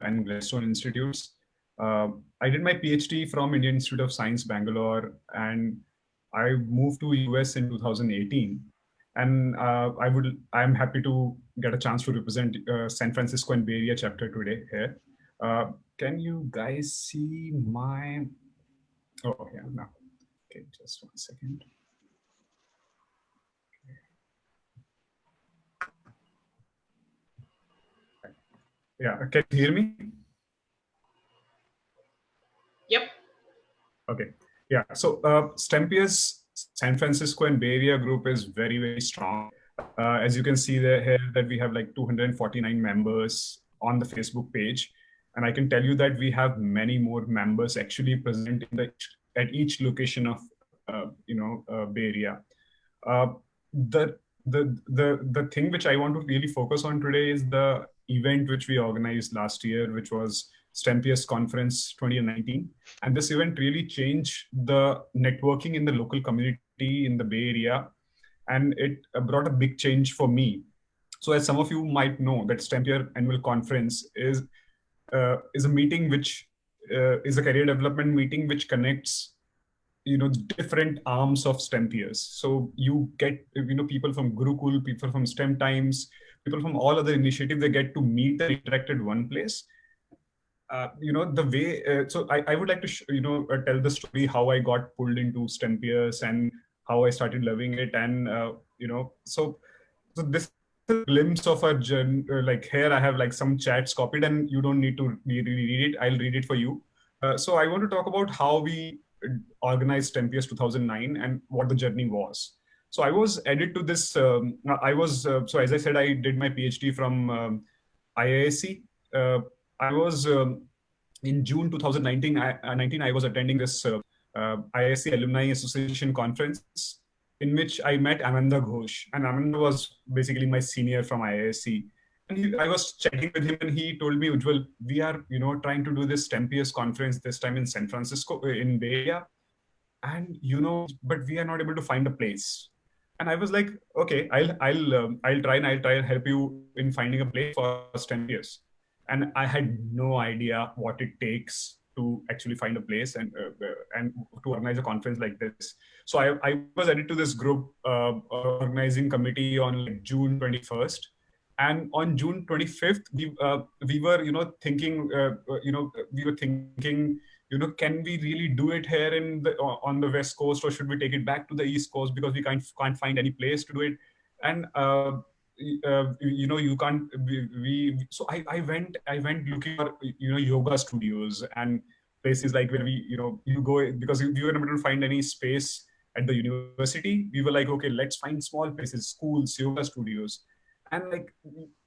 and Gladstone Institutes. I did my PhD from Indian Institute of Science, Bangalore, and I moved to US in 2018. And I'm happy to get a chance to represent San Francisco and Bay Area chapter today here. Can you guys see my, oh yeah, no. Okay, just 1 second. Yeah, can you hear me? Yep. Okay. Yeah. So STEMPeers San Francisco and Bay Area group is very, very strong. As you can see there here that we have like 249 members on the Facebook page. And I can tell you that we have many more members actually present in at each location of Bay Area. The thing which I want to really focus on today is the event which we organized last year, which was STEMPeers Conference 2019. And this event really changed the networking in the local community in the Bay Area. And it brought a big change for me. So as some of you might know, that STEMPeer Annual Conference is a meeting which is a career development meeting which connects different arms of STEMPeers. So you get people from Gurukul, people from STEM Times, people from all other initiatives. They get to meet and interact at one place. The way so I would like to tell the story how I got pulled into STEMPeers and how I started loving it, and so this is a glimpse of a journey. Like here I have like some chats copied, and you don't need to read it. I'll read it for you. So I want to talk about how we organized STEMPeers 2009 and what the journey was. So I was added to this. So as I said, I did my PhD from IISc. I was in June 2019. I was attending this IISc Alumni Association conference, in which I met Amanda Ghosh, and Amanda was basically my senior from IISc. And I was chatting with him, and he told me, Ujjwal, we are trying to do this STEMPeers conference this time in San Francisco, in Bay Area, and but we are not able to find a place. And I was like, okay, I'll try and help you in finding a place for STEMPeers. And I had no idea what it takes to actually find a place and to organize a conference like this. So I was added to this group organizing committee on like June 21st. And on June 25th, we were thinking, can we really do it here on the West Coast, or should we take it back to the East Coast because we can't find any place to do it? And you can't, so I went looking for, yoga studios and places like where you go, because we weren't able to find any space at the university. We were like, okay, let's find small places, schools, yoga studios. And like,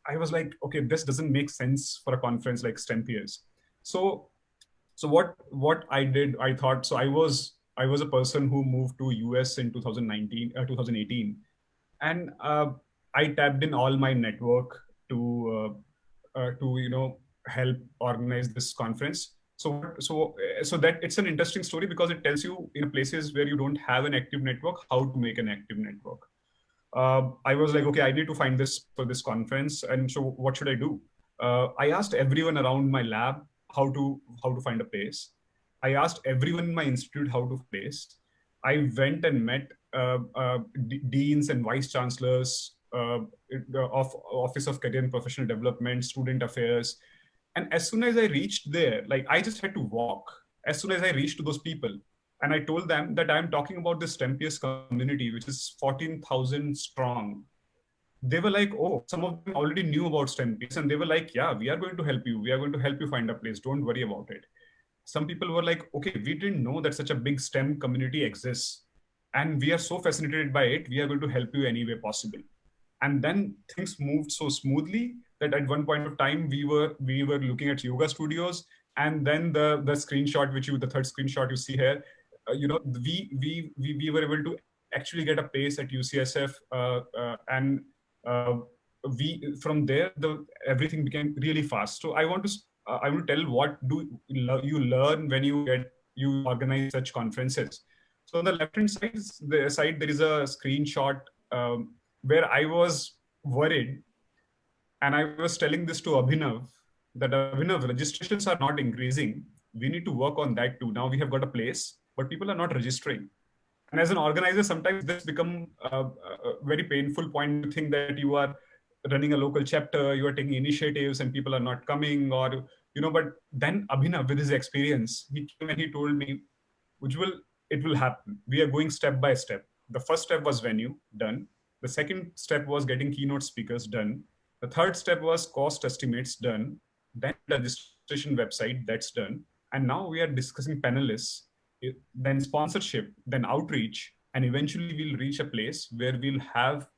I was like, okay, this doesn't make sense for a conference like STEMPeers. So what I did, I thought, so I was a person who moved to US in 2018, and I tapped in all my network to help organize this conference. So that it's an interesting story, because it tells you in places where you don't have an active network how to make an active network. I was like, okay, I need to find this for this conference, and so what should I do? I asked everyone around my lab how to find a place. I asked everyone in my institute how to place. I went and met deans and vice chancellors of Office of Career and Professional Development, Student Affairs, and as soon as I reached there, like I just had to walk. As soon as I reached to those people, and I told them that I'm talking about this STEMPeers community, which is 14,000 strong. They were like, oh, some of them already knew about STEMPeers, and they were like, yeah, we are going to help you. We are going to help you find a place. Don't worry about it. Some people were like, okay, we didn't know that such a big STEM community exists, and we are so fascinated by it. We are going to help you any way possible. And then things moved so smoothly that at one point of time we were looking at yoga studios, and then the screenshot the third screenshot you see here, we were able to actually get a place at UCSF, and we from there everything became really fast. So I want to tell what do you learn when you organize such conferences. So on the left hand side there is a screenshot where I was worried, and I was telling this to Abhinav, that Abhinav, registrations are not increasing. We need to work on that too. Now we have got a place, but people are not registering. And as an organizer, sometimes this becomes a very painful point to think that you are running a local chapter, you are taking initiatives and people are not coming, or, but then Abhinav, with his experience, he came and he told me, Ujjwal, it will happen. We are going step by step. The first step was venue, done. The second step was getting keynote speakers, done. The third step was cost estimates, done. Then registration website, that's done. And now we are discussing panelists, then sponsorship, then outreach, and eventually we'll reach a place where we'll have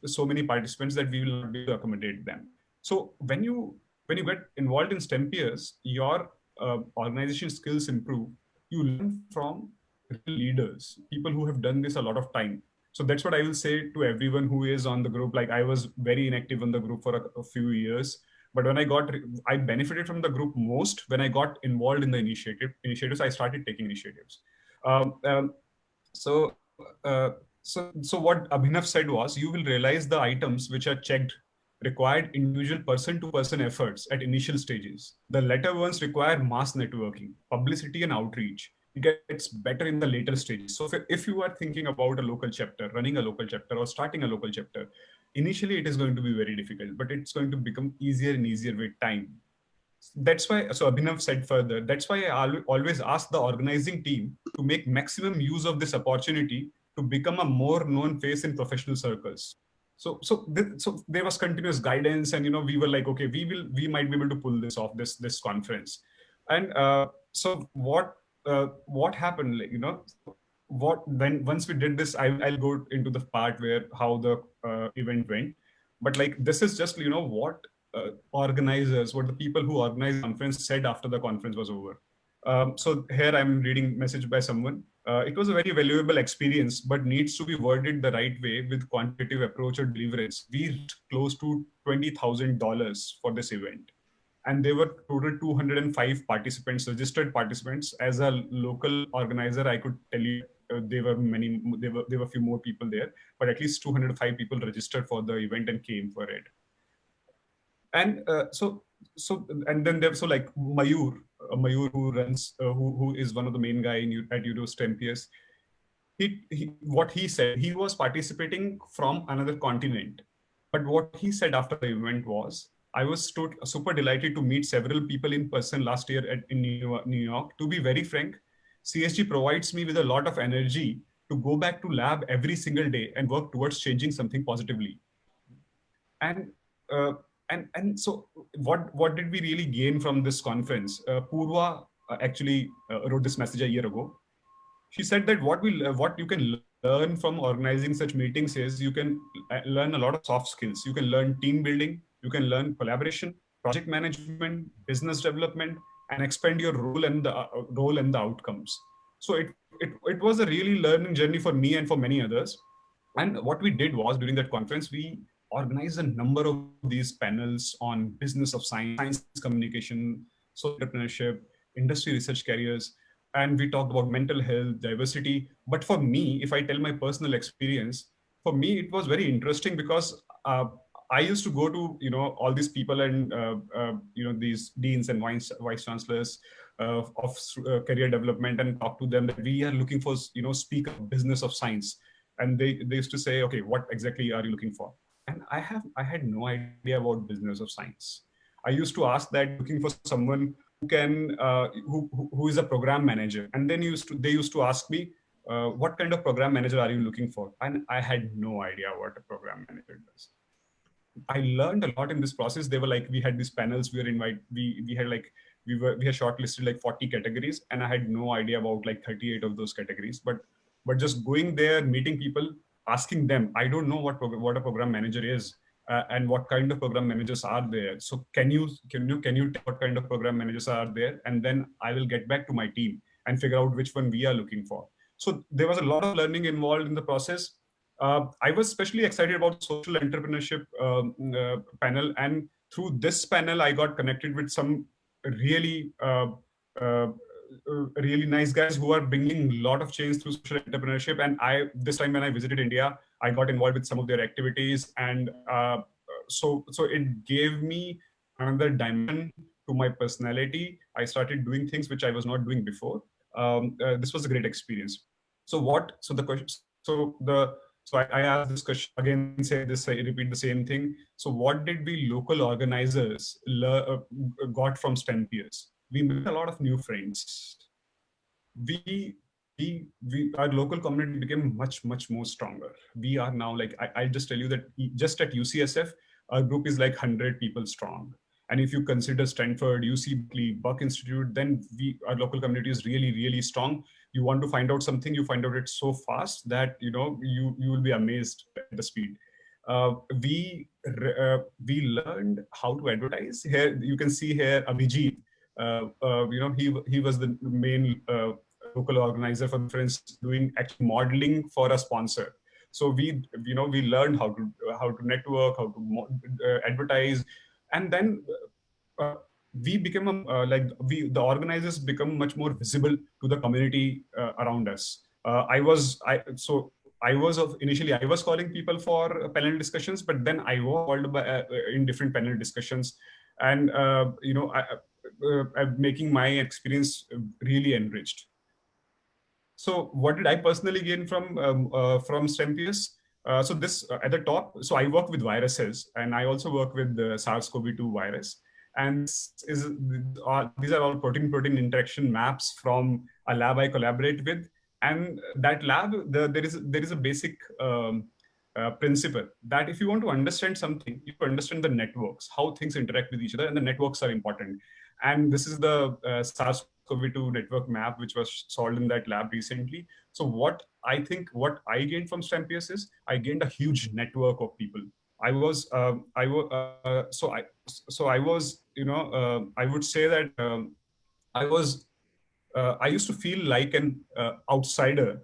so many participants that we will not be able to accommodate them. So when you get involved in STEMPeers, your organization skills improve. You learn from real leaders, people who have done this a lot of time. So that's what I will say to everyone who is on the group. Like, I was very inactive on the group for a few years, but when I benefited from the group most when I got involved in the initiatives. I started taking initiatives. So what Abhinav said was, you will realize the items which are checked required individual person-to-person efforts at initial stages. The latter ones require mass networking, publicity, and outreach. It gets better in the later stages. So if you are thinking about a local chapter, running a local chapter, or starting a local chapter, initially it is going to be very difficult, but it's going to become easier and easier with time. That's why, so Abhinav said further, that's why I always ask the organizing team to make maximum use of this opportunity to become a more known face in professional circles. So there was continuous guidance, and we were like, okay, we might be able to pull this off, this conference. And so what happened, once we did this, I'll go into the part where how the event went. But like, this is just what organizers, what the people who organized the conference said after the conference was over. So here I'm reading message by someone. It was a very valuable experience, but needs to be worded the right way with quantitative approach or deliverance. We reached close to $20,000 for this event. And there were total 205 participants, registered participants. As a local organizer, I could tell you there were a few more people there, but at least 205 people registered for the event and came for it. And and then there's like Mayur who runs, who is one of the main guy at STEMPeers. What he said, he was participating from another continent, but what he said after the event was, I was super delighted to meet several people in person last year in New York. To be very frank, CSG provides me with a lot of energy to go back to lab every single day and work towards changing something positively. And uh, and so what did we really gain from this conference? Purva actually wrote this message a year ago. She said that what you can learn from organizing such meetings is you can learn a lot of soft skills. You can learn team building, you can learn collaboration, project management, business development, and expand your role and the outcomes. So it was a really learning journey for me and for many others. And what we did was, during that conference, we organized a number of these panels on business of science communication, social entrepreneurship, industry research careers, and we talked about mental health, diversity. But for me, if I tell my personal experience, for me it was very interesting because I used to go to all these people and these deans and vice chancellors of career development and talk to them that we are looking for speak of business of science, and they used to say, okay, what exactly are you looking for? And I had no idea about business of science. I used to ask that, looking for someone who can who is a program manager, and then they used to ask me, what kind of program manager are you looking for? And I had no idea what a program manager does. I learned a lot in this process. They were like, we had these panels, we had like, we had shortlisted like 40 categories, and I had no idea about like 38 of those categories. But just going there, meeting people, asking them, I don't know what a program manager is, and what kind of program managers are there. So can you tell what kind of program managers are there? And then I will get back to my team and figure out which one we are looking for. So there was a lot of learning involved in the process. I was especially excited about social entrepreneurship panel, and through this panel, I got connected with some really uh, really nice guys who are bringing a lot of change through social entrepreneurship. And this time when I visited India, I got involved with some of their activities, and so it gave me another dimension to my personality. I started doing things which I was not doing before. This was a great experience. So what? So the question. So I asked this question again, I repeat the same thing. So what did we local organizers got from STEMPeers? We made a lot of new friends. We, our local community became much more stronger. We are now like, I'll just tell you that just at UCSF, our group is like 100 people strong. And if you consider Stanford, UC Berkeley, Buck Institute, then our local community is really strong. You want to find out something, you find out it so fast that you will be amazed at the speed. We learned how to advertise. Here you can see here Abhijit. He was the main local organizer for the conference, doing actually modeling for a sponsor. So we learned how to network, how to advertise, and then we became the organizers become much more visible to the community around us. Initially I was calling people for panel discussions, but then I was called in different panel discussions, and making my experience really enriched. So what did I personally gain from STEMPeers? So this at the top, so I work with viruses, and I also work with the SARS-CoV-2 virus. And these are all protein-protein interaction maps from a lab I collaborate with. And that lab, there is a basic principle that if you want to understand something, you understand the networks, how things interact with each other, and the networks are important. And this is the SARS-CoV-2 network map, which was solved in that lab recently. So what I gained from STEMPeers is I gained a huge network of people. I was I was I would say that I used to feel like an outsider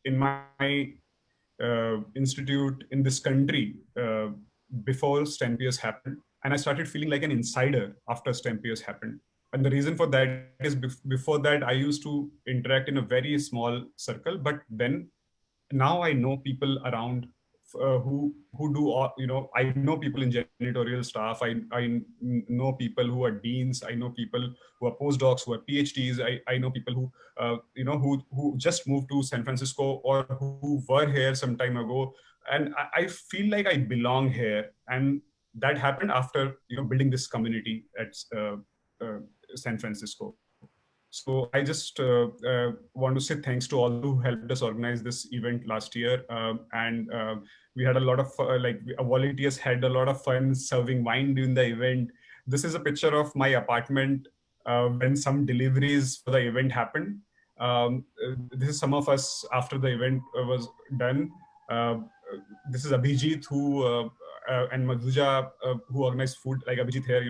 in my institute in this country before STEMPeers happened, and I started feeling like an insider after STEMPeers happened. And the reason for that is before that I used to interact in a very small circle, but then now I know people around who do all, I know people in janitorial staff. I know people who are deans. I know people who are postdocs, who are PhDs. I know people who who just moved to San Francisco or who were here some time ago, and I feel like I belong here. And that happened after building this community at San Francisco. So I just want to say thanks to all who helped us organize this event last year. And we had a lot of volunteers had a lot of fun serving wine during the event. This is a picture of my apartment when some deliveries for the event happened. This is some of us after the event was done. This is Abhijit and Madhuja who organized food, like Abhijit here.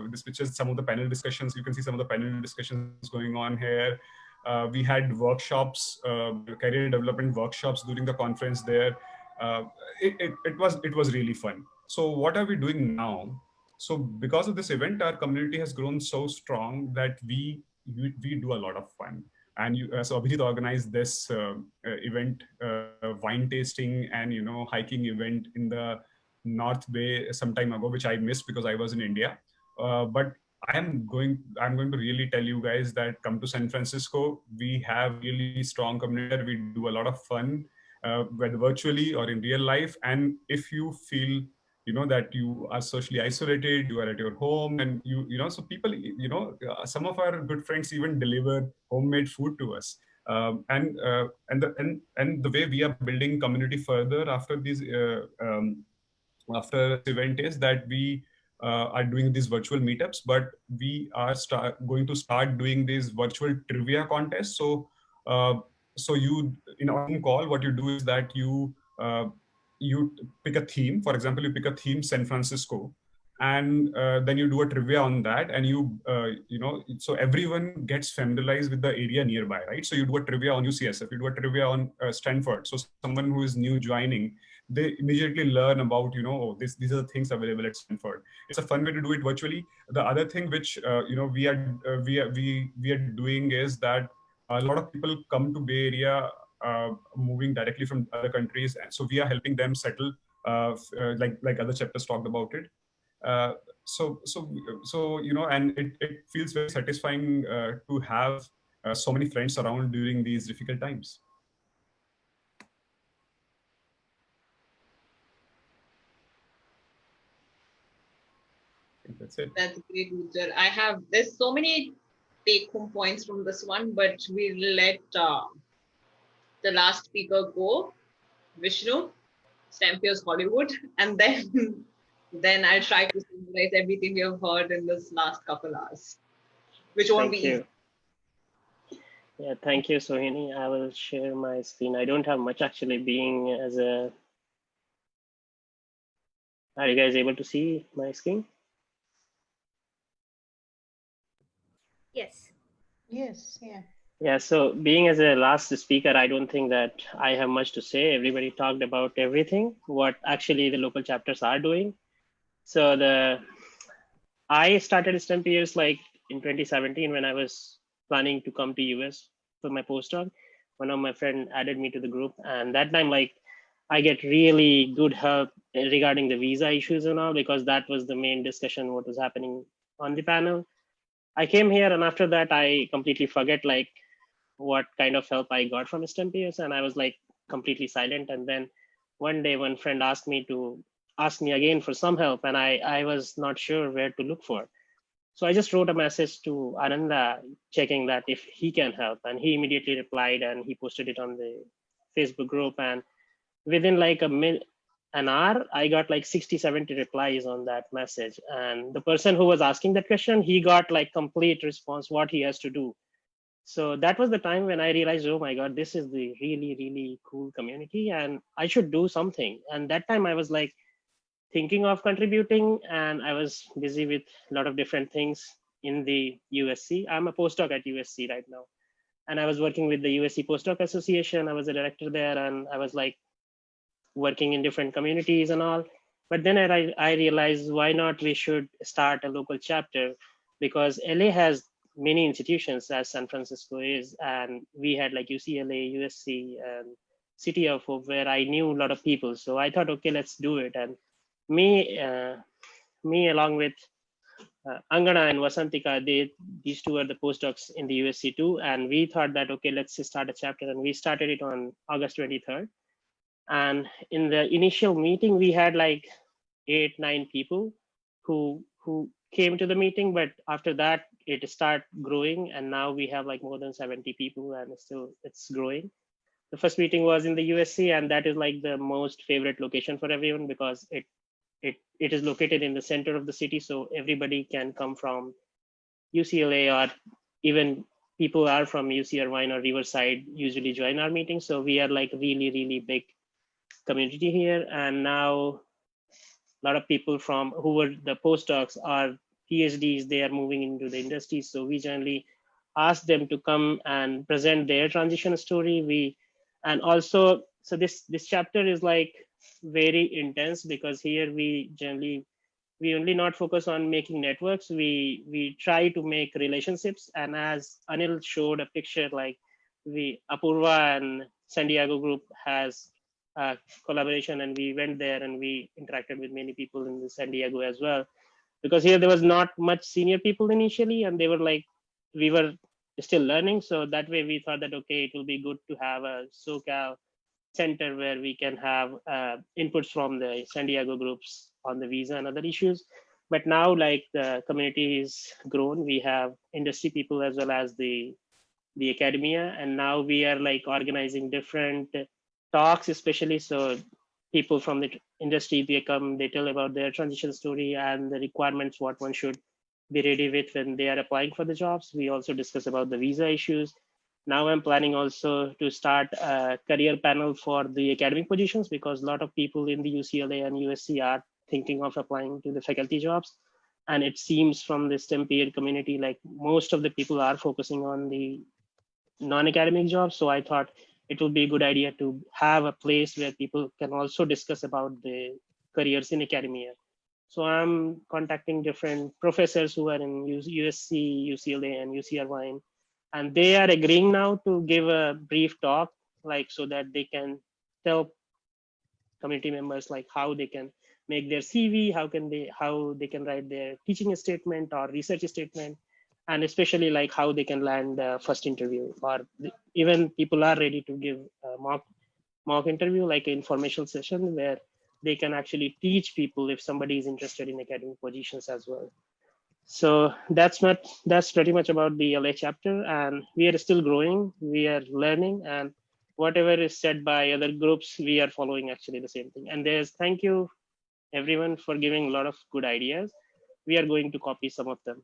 This picture is some of the panel discussions. You can see some of the panel discussions going on here. We had workshops, career development workshops during the conference there. It was really fun. So what are we doing now? So because of this event, our community has grown so strong that we do a lot of fun. And so Abhijit organized this event, wine tasting and hiking event in the North Bay some time ago, which I missed because I was in India. But I'm going to really tell you guys that come to San Francisco. We have really strong community. We do a lot of fun, whether virtually or in real life. And if you feel that you are socially isolated, you are at your home, and so people, some of our good friends even deliver homemade food to us. And the way we are building community further after these after this event is that we are doing these virtual meetups, but we are going to start doing these virtual trivia contests. So you in on call, what you do is that you pick a theme. For example, you pick a theme San Francisco, and then you do a trivia on that, and so everyone gets familiarized with the area nearby, right? So you do a trivia on UCSF, you do a trivia on Stanford. So someone who is new joining, they immediately learn about oh, these are the things available at Stanford. It's a fun way to do it virtually. The other thing which we are doing is that a lot of people come to Bay Area moving directly from other countries, and so we are helping them settle, like other chapters talked about it. And it feels very satisfying to have so many friends around during these difficult times. That's it. That's great, Ujjwal. There's so many take-home points from this one, but we'll let the last speaker go, Vishnu, STEMPeers Hollywood, and then I'll try to summarize everything we have heard in this last couple hours, which won't be easy. Yeah, thank you, Sohini. I will share my screen. I don't have much actually, being as a. Are you guys able to see my screen? Yes. Yes, yeah. Yeah, so being as a last speaker, I don't think that I have much to say. Everybody talked about everything, what actually the local chapters are doing. So I started STEMPeers like in 2017 when I was planning to come to US for my postdoc. One of my friends added me to the group, and that time I get really good help regarding the visa issues and all, because that was the main discussion what was happening on the panel. I came here, and after that I completely forget what kind of help I got from STEMPeers, and I was completely silent. And then one day one friend asked me again for some help, and I was not sure where to look for. So I just wrote a message to Ananda checking that if he can help, and he immediately replied, and he posted it on the Facebook group. And within an hour, I got 60-70 replies on that message. And the person who was asking that question, he got complete response what he has to do. So that was the time when I realized, oh my God, this is the really, really cool community, and I should do something. And that time I was thinking of contributing, and I was busy with a lot of different things in the USC. I'm a postdoc at USC right now, and I was working with the USC Postdoc Association. I was a director there, and I was working in different communities and all. But then I realized, why not we should start a local chapter, because LA has many institutions as San Francisco is, and we had UCLA, USC, and City of Hope, where I knew a lot of people. So I thought, okay, let's do it. And me along with Angana and Vasantika, these two are the postdocs in the USC too, and we thought that, okay, let's start a chapter, and we started it on August 23rd. And in the initial meeting, we had 8-9 people who came to the meeting, but after that it start growing, and now we have like more than 70 people, and still it's growing. The first meeting was in the USC, and that is like the most favorite location for everyone because it is located in the center of the city, so everybody can come from UCLA, or even people are from UC Irvine or Riverside usually join our meetings. So we are like really big community here, and now a lot of people from who were the postdocs or PhDs, they are moving into the industry. So we generally ask them to come and present their transition story. And also, so this chapter is like very intense because here we only not focus on making networks. We try to make relationships. And as Anil showed a picture, like Apurva and San Diego group has collaboration, and we went there and we interacted with many people in the San Diego as well, because here there was not much senior people initially, and they were like, we were still learning. So that way we thought that, okay, it will be good to have a SoCal center where we can have inputs from the San Diego groups on the visa and other issues. But now, like, the community is grown, we have industry people as well as the academia, and now we are like organizing different talks, especially so people from the industry, they come, they tell about their transition story and the requirements, what one should be ready with when they are applying for the jobs. We also discuss about the visa issues. Now I'm planning also to start a career panel for the academic positions, because a lot of people in the UCLA and USC are thinking of applying to the faculty jobs. And it seems from the STEMPeer community, like most of the people are focusing on the non-academic jobs. So I thought it would be a good idea to have a place where people can also discuss about the careers in academia. So I'm contacting different professors who are in USC, UCLA, and UC Irvine, and they are agreeing now to give a brief talk, like, so that they can tell community members like how they can make their CV, how they can write their teaching statement or research statement, and especially like how they can land the first interview, or even people are ready to give a mock interview, like an informational session where they can actually teach people if somebody is interested in academic positions as well. So that's pretty much about the LA chapter, and we are still growing, we are learning, and whatever is said by other groups, we are following actually the same thing. And thank you everyone for giving a lot of good ideas. We are going to copy some of them.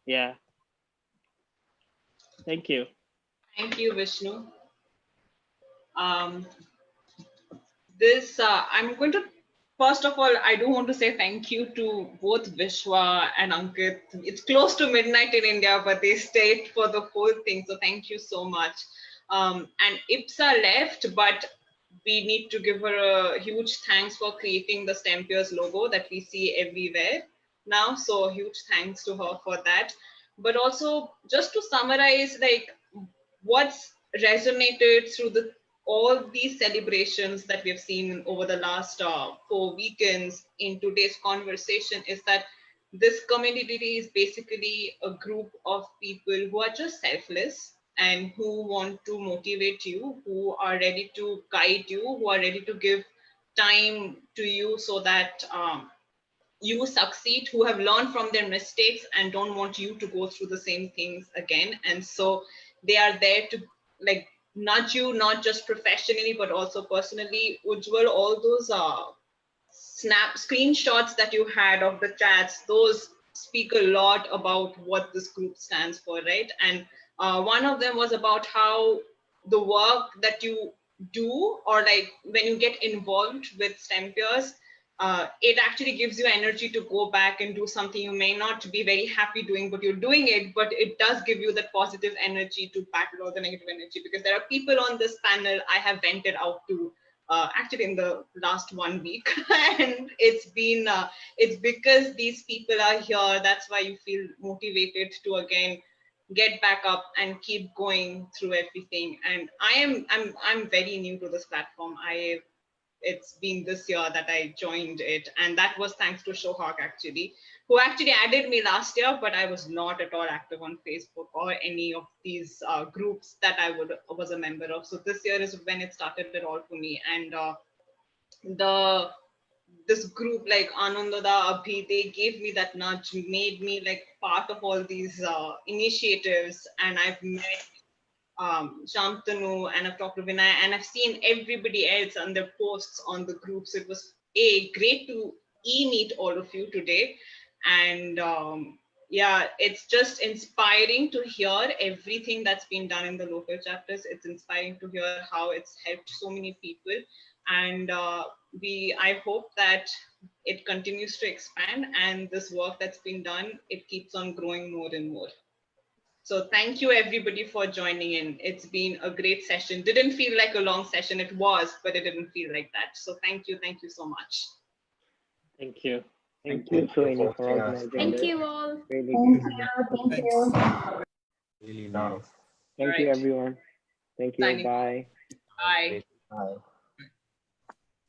Yeah. Thank you. Thank you, Vishnu. I'm going to, first of all, I do want to say thank you to both Vishwa and Ankit. It's close to midnight in India, but they stayed for the whole thing. So thank you so much. And Ipsa left, but we need to give her a huge thanks for creating the STEMPeers logo that we see everywhere now. So huge thanks to her for that. But also, just to summarize, like, what's resonated through all these celebrations that we've seen over the last 4 weekends in today's conversation is that this community is basically a group of people who are just selfless and who want to motivate you, who are ready to guide you, who are ready to give time to you so that you succeed, who have learned from their mistakes and don't want you to go through the same things again. And so they are there to like nudge you, not just professionally, but also personally. Ujjwal, all those screenshots that you had of the chats, those speak a lot about what this group stands for, right? And one of them was about how the work that you do, or like when you get involved with STEMPeers, it actually gives you energy to go back and do something you may not be very happy doing, but you're doing it, but it does give you that positive energy to battle all the negative energy. Because there are people on this panel I have vented out to actually in the last 1 week. And it's because these people are here. That's why you feel motivated to again get back up and keep going through everything. And I'm very new to this platform. It's been this year that I joined it, and that was thanks to Shohak actually, who actually added me last year, but I was not at all active on Facebook or any of these groups that I was a member of. So this year is when it started it all for me. And this group like Anandada, Abhi, they gave me that nudge, made me like part of all these initiatives, and I've met Shantanu, and I've talked to Vinay, and I've seen everybody else on their posts on the groups. It was great to meet all of you today, and yeah, it's just inspiring to hear everything that's been done in the local chapters. It's inspiring to hear how it's helped so many people, and I hope that it continues to expand, and this work that's been done, it keeps on growing more and more. So thank you everybody for joining in. It's been a great session. Didn't feel like a long session. It was, but it didn't feel like that. So thank you so much. Thank you. Thank you, Sohini, for organizing Thank this. you all. Really Thank good. you. Thank you. Really nice. Thank you, everyone. Thank you. Signing off. Bye. Bye. Bye.